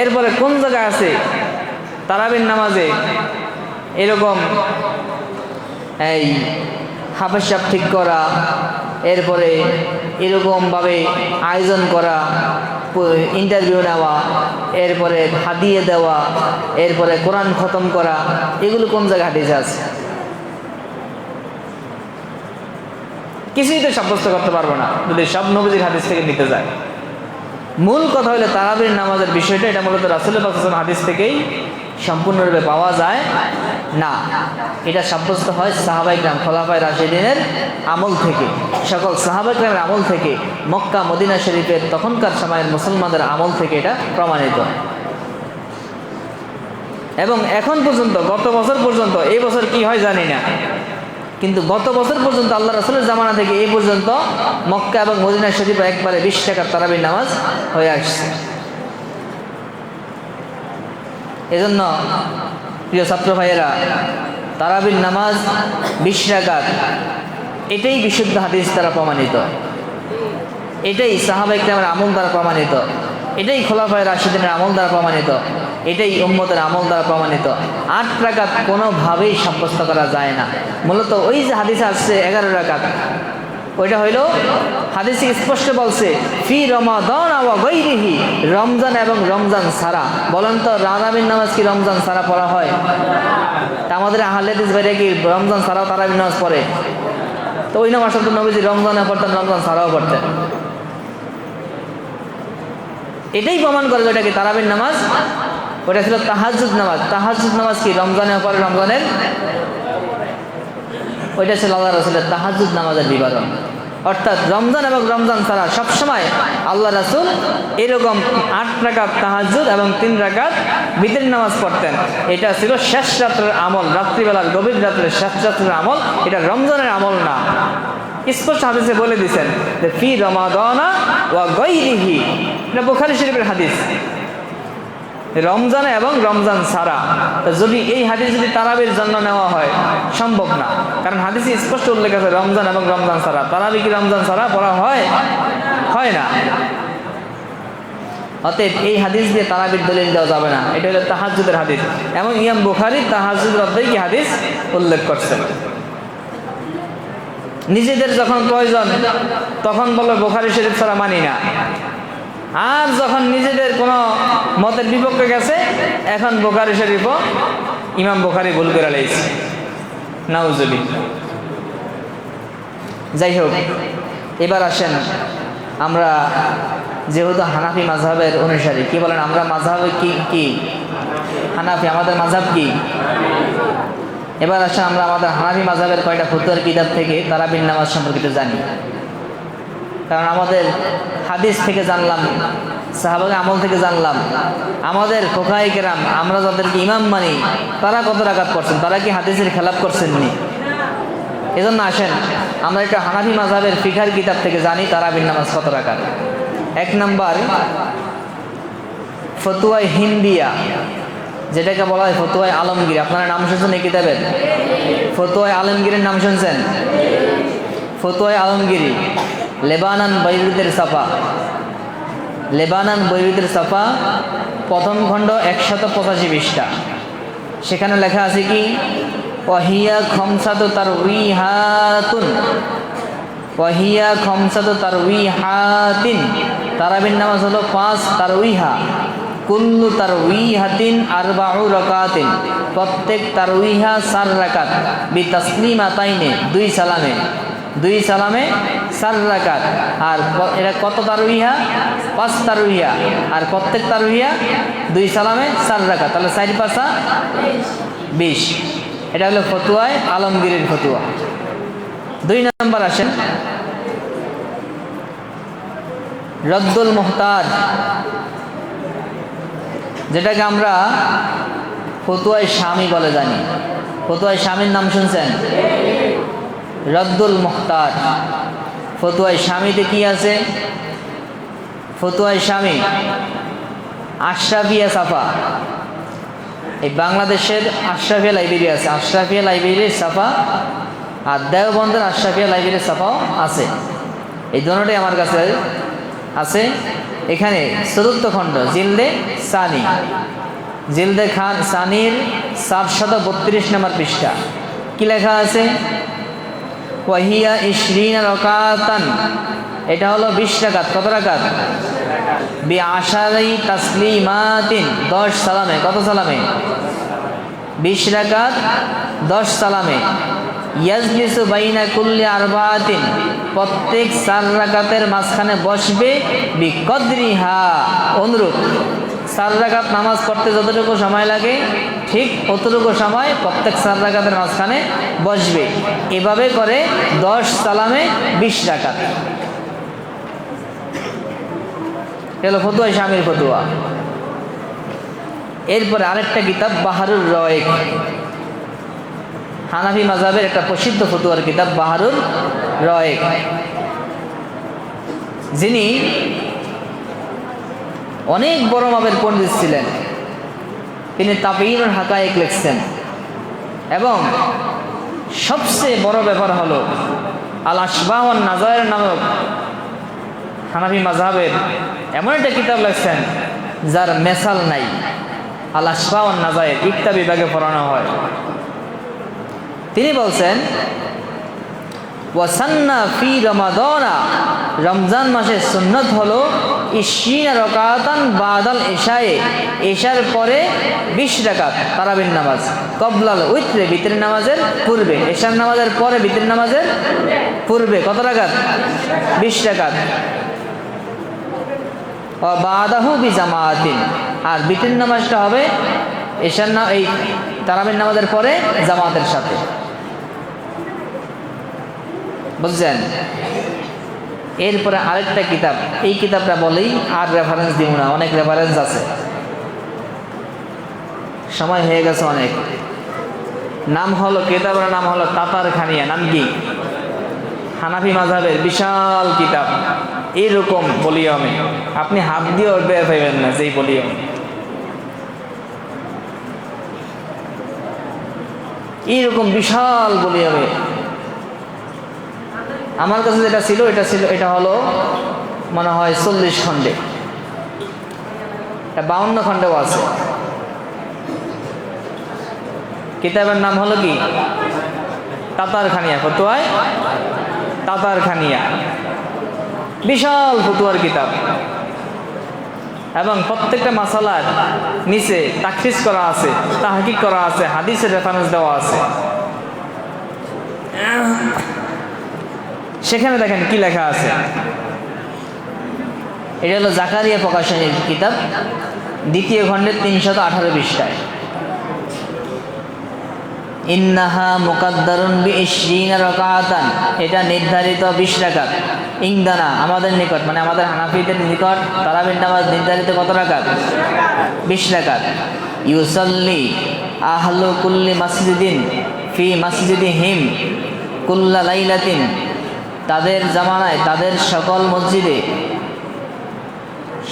এরপরে কোন জায়গায় আছে তারাবির নামাজে এরকম এই হাফেজ সাহেব ঠিক করা, এরপরে এরকমভাবে আয়োজন করা, ইন্টারভিউ নেওয়া, এরপরে হাদিয়ে দেওয়া, এরপরে কোরআন খতম করা, এগুলো কোন জায়গায় হাদিসে আছে? কিছুই তো সাব্যস্ত করতে পারবো না যদি সব নবীজির হাদিস থেকে নিতে যায়। মূল কথা হলো তারাবির নামাজের বিষয়টা, এটা মূলত রাসূল পাক সাল্লাল্লাহু আলাইহি ওয়াসাল্লাম হাদিস থেকেই সম্পূর্ণরূপে পাওয়া যায় না। এটা সাব্যস্ত হয় সাহাবায়ে কেরাম, খোলাফায়ে রাশিদিনের আমল থেকে, সকল সাহাবায়ে কেরামের আমল থেকে, মক্কা মদিনা শরীফের তখনকার সময়ের মুসলমানদের আমল থেকে এটা প্রমাণিত। এবং এখন পর্যন্ত, গত বছর পর্যন্ত, এই বছর কি হয় জানি না, কিন্তু গত বছর পর্যন্ত আল্লাহ রাসূলের জামানা থেকে এই পর্যন্ত মক্কা এবং মদিনা শরীফে একবারে 20 টাকার তারাবির নামাজ হয়ে আসছে। এজন্য প্রিয় ছাত্র ভাইয়েরা, তারাবির নামাজ 20 রাকাত, এটাই বিশুদ্ধ হাদিস দ্বারা প্রমাণিত। এটাই সাহাবা ইকরামের আমল দ্বারা প্রমাণিত, এটাই খোলাফায়ে রাশিদিনের আমল দ্বারা প্রমাণিত, এটাই উম্মতের আমল দ্বারা প্রমাণিত। 8 রাকাত কোনোভাবেই সাব্যস্ত করা যায় না। মূলত ওই যে হাদিসে আসছে 11 রাকাত, ওইটা হইল হাদিসে স্পষ্ট বলছে ফি রমাদান ওয়া গায়রিহি, রমজান এবং রমজান ছাড়া। বলেন তো তারাবির নামাজ কি রমজান ছাড়া পড়া হয়? তা আমাদের আহলে হাদিস ভাইরা কি রমজান ছাড়াও তারাবির নামাজ পড়ে? তো ওই নামাজ তো নবীজি রমজানে পড়তেন, রমজান ছাড়াও পড়তেন। এটাই প্রমাণ করে ওটা কি তারাবির নামাজ, ওটা ছিল তাহাজ্জুদ নামাজ। তাহাজ্জুদ নামাজ কি রমজানের পরে রমজানের, ওইটা ছিল আল্লাহ রাসূলের তাহাজ্জুদ নামাজের বিবরণ। অর্থাৎ রমজান এবং রমজান ছাড়া সবসময় আল্লাহ রাসূল এরকম 8 রাকাত তাহাজ্জুদ এবং 3 রাকাত বিতর নামাজ পড়তেন। এটা ছিল শেষ রাত্রের আমল, রাত্রিবেলার গভীর রাত্রের শেষ রাত্রের আমল, এটা রমজানের আমল না। স্পষ্ট হাদিসে বলে দিয়েছেন যে ফি রমাদানা ওয়া গায়রিহি, এটা বুখারী শরীফের হাদিস, রমজান এবং রমজান ছাড়া। যদি এই হাদিস যদি তারাবির জন্য নেওয়া হয় সম্ভব না, কারণ হাদিসে স্পষ্ট উল্লেখ আছে রমজান এবং রমজান ছাড়া। তারাবি কি রমজান ছাড়া পড়া হয়? হয় না। অতএব এই হাদিস দিয়ে তারাবির দলিল দেওয়া যাবে না, এটা হলো তাহাজ্জুদের হাদিস। এবং ইমাম বুখারী তাহাজ্জুদের অধ্যায়ে কি হাদিস উল্লেখ করছেন। নিজেদের যখন প্রয়োজন তখন বলে বুখারী শরীফ ছাড়া মানি না, আর যখন নিজেদের কোনো মতের বিপক্ষে গেছে এখন বুখারী শরীফও ইমাম বুখারী ভুল করে লাইছে, নাউজুবিল্লাহ। যাই হোক, এবার আসেন আমরা যেহেতু হানাফি মাযহাবের অনুসারী, কি বলেন আমরা মাযহাবে কি হানাফি, আমাদের মাযহাব কি? এবার আসেন আমরা আমাদের হানাফি মাযহাবের কয়টা ফতোয়ার কিতাব থেকে তারাবির নামাজ সম্পর্কিত জানি। কারণ আমাদের হাদিস থেকে জানলাম, সাহাবায়ে আমল থেকে জানলাম, আমাদের ফুকাহায়ে কেরাম আমরা যাদেরকে ইমাম মানি তারা কত রাকাত পড়ছেন, তারা কি হাদিসের খেলাফ করছেননি? এজন্য আসেন আমরা একটা হানাফি মাযহাবের ফিকহের কিতাব থেকে জানি তারাবির নামাজ কত রাকাত। 1 নাম্বার ফতোয়ায়ে হিন্দিয়া, যেটাকে বলা হয় ফতোয়ায়ে আলমগীর। আপনারা নাম শুনছেন এই কিতাবের? ফতোয়ায়ে আলমগীরের নাম শুনছেন? ফতোয়ায়ে আলমগীরি লেবানন বৈরুতের ছাপা, লেবানন বৈরুতের ছাপা, প্রথম খণ্ড 185 পৃষ্ঠা। সেখানে লেখা আছে কি ওয়াহিয়া খমসাতু তারউইহাতুন, ওয়াহিয়া খমসাতু তারউইহাতিন, তারাবির নামাজ হলো 5 তারউইহা। কুল্লু তারউইহাতিন 4 রাকাতিন, প্রত্যেক তারউইহা 4 রাকাত। বিতাসলিমাতাইনে, 2 সালামে, 2 সালামে 4 রাকাত। আর এটা কত তারউইহা? 5 তারউইহা। আর প্রত্যেক তারউইহা 2 সালামে 4 রাকাত, তাহলে 4 5 20। এটা হলো ফতোয়ায়ে আলমগীরের ফতোয়া। 2 নম্বর আসেন রদ্দুল মুহতাজ, যেটাকে আমরা ফতোয়ায়ে শামী বলে জানি। ফতোয়ায়ে শামীর নাম শুনছেন? রদ্দুল মুহতাজ। ফতোয়ায়ে শামীতে কি আছে? ফতোয়ায়ে শামী আশরাফিয়া সাফা, এই বাংলাদেশের আশরাফিয়া লাইব্রেরি আছে, আশরাফিয়া লাইব্রেরির সাফা, আর দেওবন্দের আশরাফিয়া লাইব্রেরির সাফাও আছে। এই দুটোটাই আমার কাছে আছে। এখানে 4th খণ্ড জিলদে সানি, জিলদে খান সানির 732 নম্বর পৃষ্ঠা। কি লেখা আছে? ওয়াহিয়া 20 রাকাতান, এটা হলো 20 রাকাত। কত রাকাত? বি10 তাসলিমাতিন, 10 সালামে। কত সালামে? 20 রাকাত 10 সালামে। ইয়াজলিসু বাইনা কুল্লি 4, প্রত্যেক 4 রাকাতের মাঝখানে বসবে। বিকদরিহা, অনুরূপ 4 রাকাত নামাজ পড়তে যতটুকু সময় লাগে ঠিক অতটুকু সময় প্রত্যেক 4 রাকাতের মাঝখানে বসবে। এভাবে করে 10 সালামে 20 রাকাত। এলো ফতোয়ায়ে শামীর ফতোয়া। এরপরে আরেকটা কিতাব বাহারুর রয়েক, হানাফি মাযহাবের একটা প্রসিদ্ধ ফতোয়ার কিতাব বাহারুর রয়েক। যিনি অনেক বড় মাপের পণ্ডিত ছিলেন, তিনি তাবিঈনুল হাকায়েক লিখছেন। এবং সবচেয়ে বড় ব্যাপার হলো আল আশবাহ ওয়ান নাযায়ের নামক হানাফি মাযহাবের এমন একটা কিতাব লিখছেন যার মেসাল নাই। আল আশফা ওয়ান নাযায়ের ইকতা বিভাগে পড়ানো হয়। তিনি বলছেন ওয়াসান্না ফি রমাদানা, রমজান মাসের সুন্নত হলো 20 রাকাতান বাদাল ইশায়ে, ইশার পরে 20 রাকাত তারাবির নামাজ, কবলাল উইত্রে বিতরের নামাজের পূর্বে, ইশার নামাজের পরে বিতরের নামাজের পূর্বে কত রাকাত? 20 রাকাত। ও বাদাহু বিজামাতিন, আর বিতরের নামাজটা হবে ইশার এই তারাবির নামাজের পরে জামাতের সাথে। বুঝছেন? এরপরে আরেকটা কিতাব, এই কিতাবটা বলেই আর রেফারেন্স দিব না, অনেক রেফারেন্স আছে, সময় হয়ে গেছে অনেক। নাম হলো, কিতাবের নাম হলো তাতার খানিয়া। নাম কি? হানাফি মাযহাবের বিশাল কিতাব, এইরকম ভলিউমে, আপনি হাত দিয়ে বের পাইবেন না যেই ভলিউম। এইরকম বিশাল ভলিউমে আমার কাছে যেটা ছিল এটা হলো মনে হয় 40 খণ্ডে, 52 খণ্ডেও আছে। কিতাবের নাম হলো কি? তাতার খানিয়া, ফতোয়ায় তাতার খানিয়া। বিশাল ফতোয়ার কিতাব, এবং প্রত্যেকটা মাসালার নিচে তাখরিজ করা আছে, তাহকিক করা আছে, হাদিসের রেফারেন্স দেওয়া আছে। সেখানে দেখেন কি লেখা আছে। এটা হলো জাকারিয়া প্রকাশনীর কিতাব, 2য় খণ্ডের 318 পৃষ্ঠায়। ইন্নাহা মুকাদ্দারুন বি20 রাকাতান, এটা নির্ধারিত 20 রাকাত। ইনদানা, আমাদের নিকট, মানে আমাদের হানাফিদের নিকট তারাবির নামাজ নির্ধারিত কত রাকাত? 20 রাকাত। ইউসাল্লি আহলু কুল্লি মাসজিদিন ফি মাসজিদিহিম কুল্লা লাইলাতিন, তাদের জামানায় তাদের সকল মসজিদে,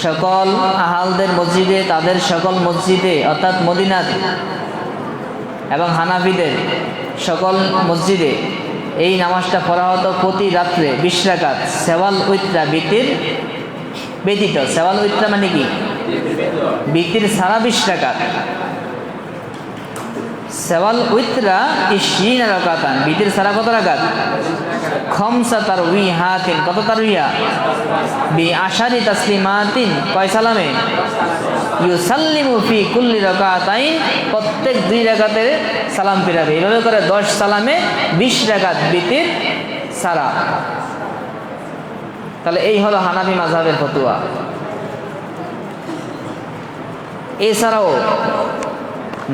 সকল আহালদের মসজিদে, তাদের সকল মসজিদে অর্থাৎ মদিনাতে, এবং হানাফিদের সকল মসজিদে এই নামাজটা পড়া হতো প্রতি রাত্রে 20 রাকাত, সেওয়াল উইত্রা, বিতির ব্যতীত। সেওয়াল উইত্রা মানে কি? বিতির ছাড়া 20 রাকাত। সেওয়াল উইত্রা 20 রাকাতান, বিতির ছাড়া কত রাকাত? খমসা তারউইহাতিন, কত তারউইয়া? বি10 তাসলিমাতিন, কয় সালামে? ইউসাল্লিমু ফি কুল্লি রাকাতাইন, প্রত্যেক 2 রাকাতে সালাম ফিরাবে। এইভাবে করে 10 সালামে 20 রাকাত বিতির ছাড়া। তাহলে এই হলো হানাফি মাযহাবের ফতোয়া। এছাড়াও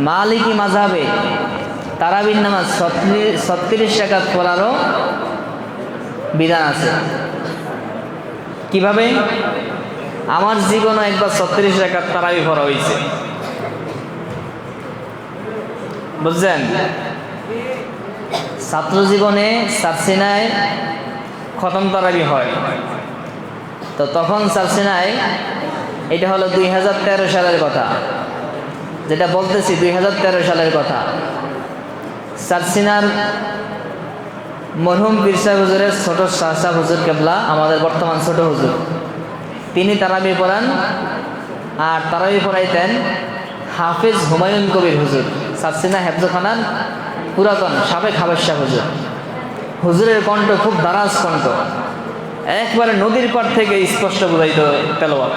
মালিকি মাযহাবে তারাবির নামাজ 36 রাকাত পড়ারও বিধান আছে। কিভাবে? আমার জীবনে একবার 36 রাকাত তারাবি পড়া হয়েছে, বুঝছেন? ছাত্র জীবনে সারসিনায় খতম তারাবি হয়, তো তখন সারসিনায়, এটা হলো 2013 সালের কথা, যেটা বলতেছি 2013 সালের কথা। সারসিনার মরহুম পীর সাহেব হুজুরের ছোট শাহ হুজুর কেবলা, আমাদের বর্তমান ছোট হুজুর, তিনি তারাবি পড়ান, আর তারাবি পড়াইতেন হাফেজ হুমায়ুন কবির হুজুর, সারসিনা হেফজখানার পুরাতন সাবেক হাফেজ শাহ হুজুর। হুজুরের কণ্ঠ খুব দারাজ কণ্ঠ, একবারে নদীর পাড় থেকে স্পষ্ট বোঝাইত তেলাওয়াত,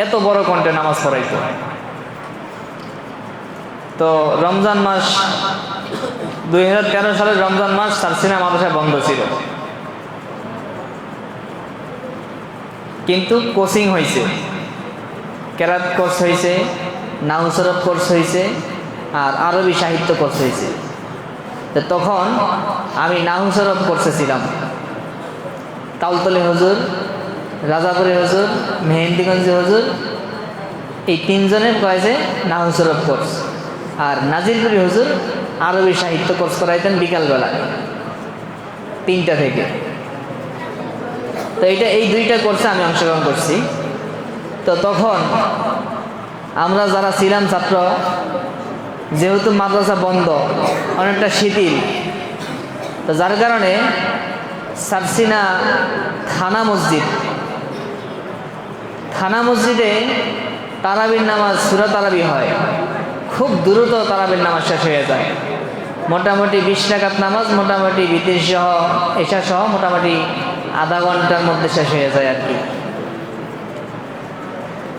এত বড় কণ্ঠে নামাজ পড়াইত। তো রমজান মাস, 2013 সালের রমজান মাস সারসিনা মাদ্রাসা বন্ধ ছিল, কিন্তু কোচিং হয়েছে, কেরাত কোর্স হয়েছে, নাহু সরফ কোর্স হয়েছে, আর আরবি সাহিত্য কোর্স হয়েছে। তো তখন আমি নাহু সরফ কোর্সে ছিলাম। তালতলি হুজুর, রাজাপুরি হুজুর, মেহেন্দিগঞ্জি হুজুর, এই 3 জনের কয়েছে নাহু সরফ কোর্স, আর নাজিরপুরি হুজুর আরবি সাহিত্য কোর্স করাইতেন বিকালবেলা 3টা থেকে। তো এই 2টা কোর্সে আমি অংশগ্রহণ করছি। তো তখন আমরা যারা ছিলাম ছাত্র, যেহেতু মাদ্রাসা বন্ধ, অনেকটা শিথিল, তো যার কারণে সারসিনা থানা মসজিদ, থানা মসজিদে তারাবির নামাজ সূরা তারাবি হয়, খুব দ্রুত তারাবির নামাজ শেষ হয়ে যায়। মোটামুটি 20 রাকাত নামাজ মোটামুটি বিতির সহ এশা সহ মোটামুটি আধা ঘন্টার মধ্যে শেষ হয়ে যায় আর কি।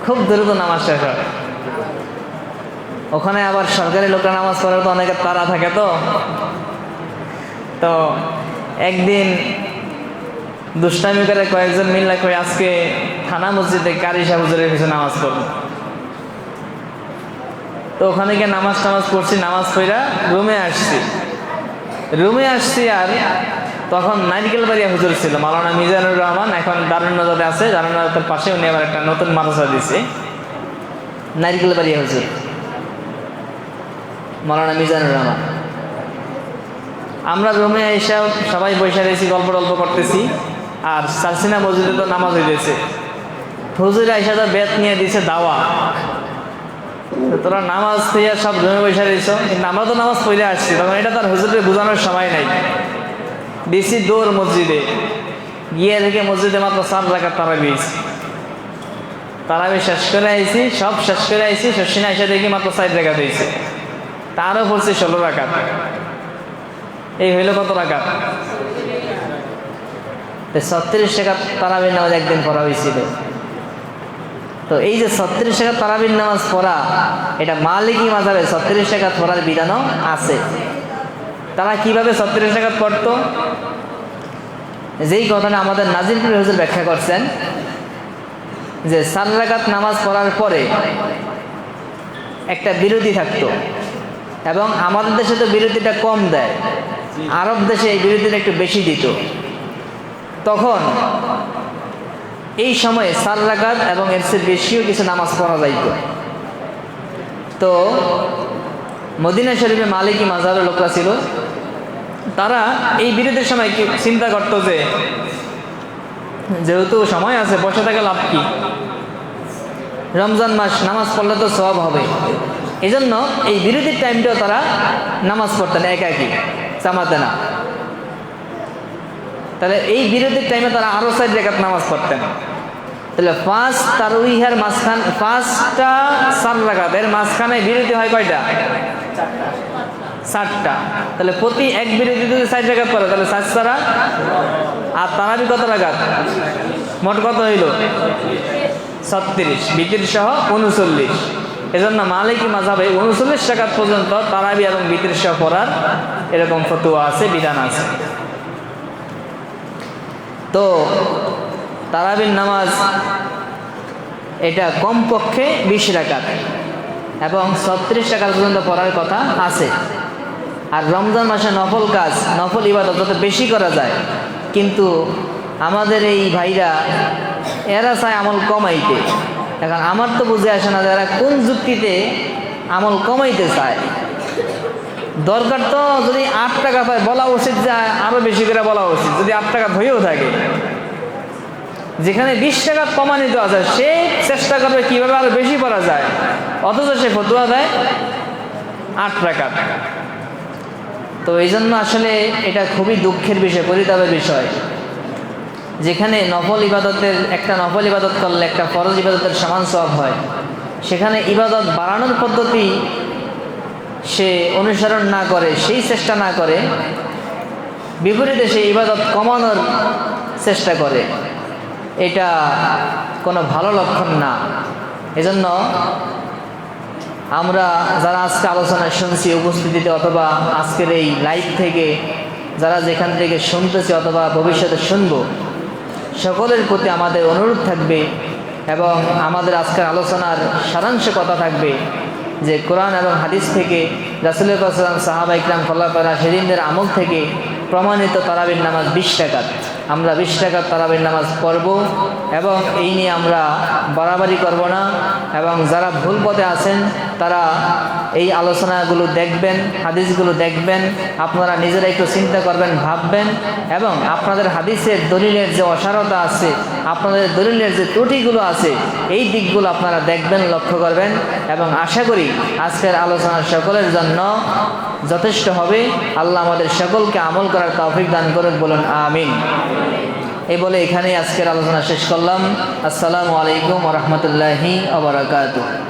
খুব দ্রুত নামাজ শেষ হয়। ওখানে আবার সরকারি লোকরা নামাজ পড়ার তো অনেকের তাড়া থাকে, তো একদিন দুষ্টামি করে কয়েকজন মিল্লা করে আজকে থানা মসজিদে কারি সাহেব হুজুরের পিছনে নামাজ পড়ব। তো ওখানে গিয়ে নামাজ পড়ছি, নামাজ পড়া রুমে আসছি আর তখন নারিকেল বাড়িয়া হুজুর ছিল মাওলানা মিজানুর রহমান, এখন দারুন নজরে আছে, দারুন নজরের পাশে উনি আবার একটা নতুন মাদ্রাসা দিছে, নারিকেল বাড়িয়া হুজুর মাওলানা মিজানুর রহমান। আমরা রুমে এসে সবাই বসে রয়েছি, গল্প করতেছি, আর সারসিনা মসজিদে তো নামাজ হইতেছে। হুজুর আইসা তো বেত নিয়ে দিছে দাওয়া, তোরা নামাজ থেকে সব রুমে বসে রয়েছ, কিন্তু আমরা তো নামাজ পড়ে আসছি, তখন এটা তার হুজুরকে বোঝানোর সময় নাই। দিছি দৌড় মসজিদে গিয়ে দেখে মসজিদে মাত্র 4 রাকাত তারাবি শেষ করে আইছি, সব শেষ করে আইছি, শশিনা এসে দেখি মাত্র 4 রাকাত হয়েছে, তারও পড়ছে 16 রাকাত। এই হইল কত রাকাত? 36 রাকাত তারাবির নামাজ একদিন পড়া হয়েছিল। তো এই যে 36 রাকাত তারাবির নামাজ পড়া, এটা মালিকি মাযহাবে 36 রাকাত পড়ার বিধানও আছে। তারা কিভাবে 36 রাকাত পড়তো, যেই কথাটা আমাদের নাজিরপুর হুজুর ব্যাখ্যা করছেন যে 4 রাকাত নামাজ পড়ার পরে একটা বিরতি থাকতো, এবং আমাদের দেশে তো বিরতিটা কম দেয়, আরব দেশে এই বিরতিটা একটু বেশি দিত। তখন এই সময়ে 4 রাকাত এবং এর চেয়ে বেশিও কিছু নামাজ পড়া যাইত। তো মদিনা শরীফে মালিকি মাযহাবের লোকরা ছিল, তারা এই বিরতির সময় কি চিন্তা করতো যে যেহেতু সময় আছে বসে থাকে লাভ কি, রমজান মাস নামাজ পড়লে তো সওয়াব হবে, এই জন্য এই বিরতির টাইমটাও তারা নামাজ পড়তেন একাকি, জামাতে না। তাহলে এই বিরতির টাইমে তারা আরো 4 রাকাত নামাজ পড়তেন। তাহলে 5 তারাবিহের মাঝখান 5টা 4 রাকাত, এর মাঝখানে বিরতি হয় কয়টা? 4টা। তাহলে প্রতি এক বিরতি যদি 4 রাকাত পড়ে তাহলে 4 4 আর তারাবি কত রাকাত? মোট কত হইল? 36, বিতির সহ 39। এজন্য মালিকি মাযহাবে 39 রাকাত পর্যন্ত তারাবি এবং বিতির সহ পড়ার এরকম ফতোয়া আছে, বিধান আছে। তো তারাবির নামাজ এটা কমপক্ষে 20 রাকাত এবং 36 রাকাত পর্যন্ত পড়ার কথা আছে। আর রমজান মাসে নফল কাজ, নফল ইবাদত যত বেশি করা যায়, কিন্তু আমাদের এই ভাইরা এরা চায় আমল কমাইতে। এখন আমার তো বুঝে আসে না যারা কোন যুক্তিতে আমল কমাইতে চায়। দরকার তো যদি 8 টাকা পায় বলা উচিত, যে আরো বেশি করে বলা উচিত, যদি 8 টাকা হয়েও থাকে। যেখানে 20 টাকা কমানিত আছে সে চেষ্টা করবে কিভাবে আরো বেশি পড়া যায়, অথচ সে ফতোয়া দেয় 8 টাকা। তো এই জন্য আসলে এটা খুবই দুঃখের বিষয়, পরিতাপের বিষয়, যেখানে নফল ইবাদতের একটা নফল ইবাদত করলে একটা ফরজ ইবাদতের সমান সওয়াব হয়, সেখানে ইবাদত বাড়ানোর পদ্ধতি সে অনুসরণ না করে, সেই চেষ্টা না করে, বিপরীতে সে ইবাদত কমানোর চেষ্টা করে, এটা কোনো ভালো লক্ষণ না। এজন্য আমরা যারা আজকে আলোচনায় শুনছি উপস্থিতিতে, অথবা আজকের এই লাইভ থেকে যারা যেখান থেকে শুনতেছি অথবা ভবিষ্যতে শুনব, সকলের প্রতি আমাদের অনুরোধ থাকবে এবং আমাদের আজকের আলোচনার সারাংশ কথা থাকবে যে কোরআন এবং হাদিস থেকে, রাসূলুল্লাহ সাল্লাল্লাহু আলাইহি ওয়াসাল্লাম, সাহাবা ইকরাম, খোলাফায়ে রাশিদিনদের আমল থেকে প্রমাণিত তারাবির নামাজ 20 রাকাত। আমরা 20 রাকাত তারাবির নামাজ পড়ব এবং এই নিয়ে আমরা বাড়াবাড়ি করব না। এবং যারা ভুল পথে আছেন তারা এই আলোচনাগুলো দেখবেন, হাদিসগুলো দেখবেন, আপনারা নিজেরা একটু চিন্তা করবেন, ভাববেন, এবং আপনাদের হাদিসের দলিলের যে অসারতা আছে, আপনাদের দলিলের যে ত্রুটিগুলো আছে, এই দিকগুলো আপনারা দেখবেন, লক্ষ্য করবেন, এবং আশা করি আজকের আলোচনা সকলের জন্য যথেষ্ট হবে। আল্লাহ আমাদের সকলকে আমল করার তৌফিক দান করুন, বলুন আমিন। এই বলে এখানেই আজকের আলোচনা শেষ করলাম। আসসালামু আলাইকুম ওয়া রাহমাতুল্লাহি ওয়া বারাকাতুহু।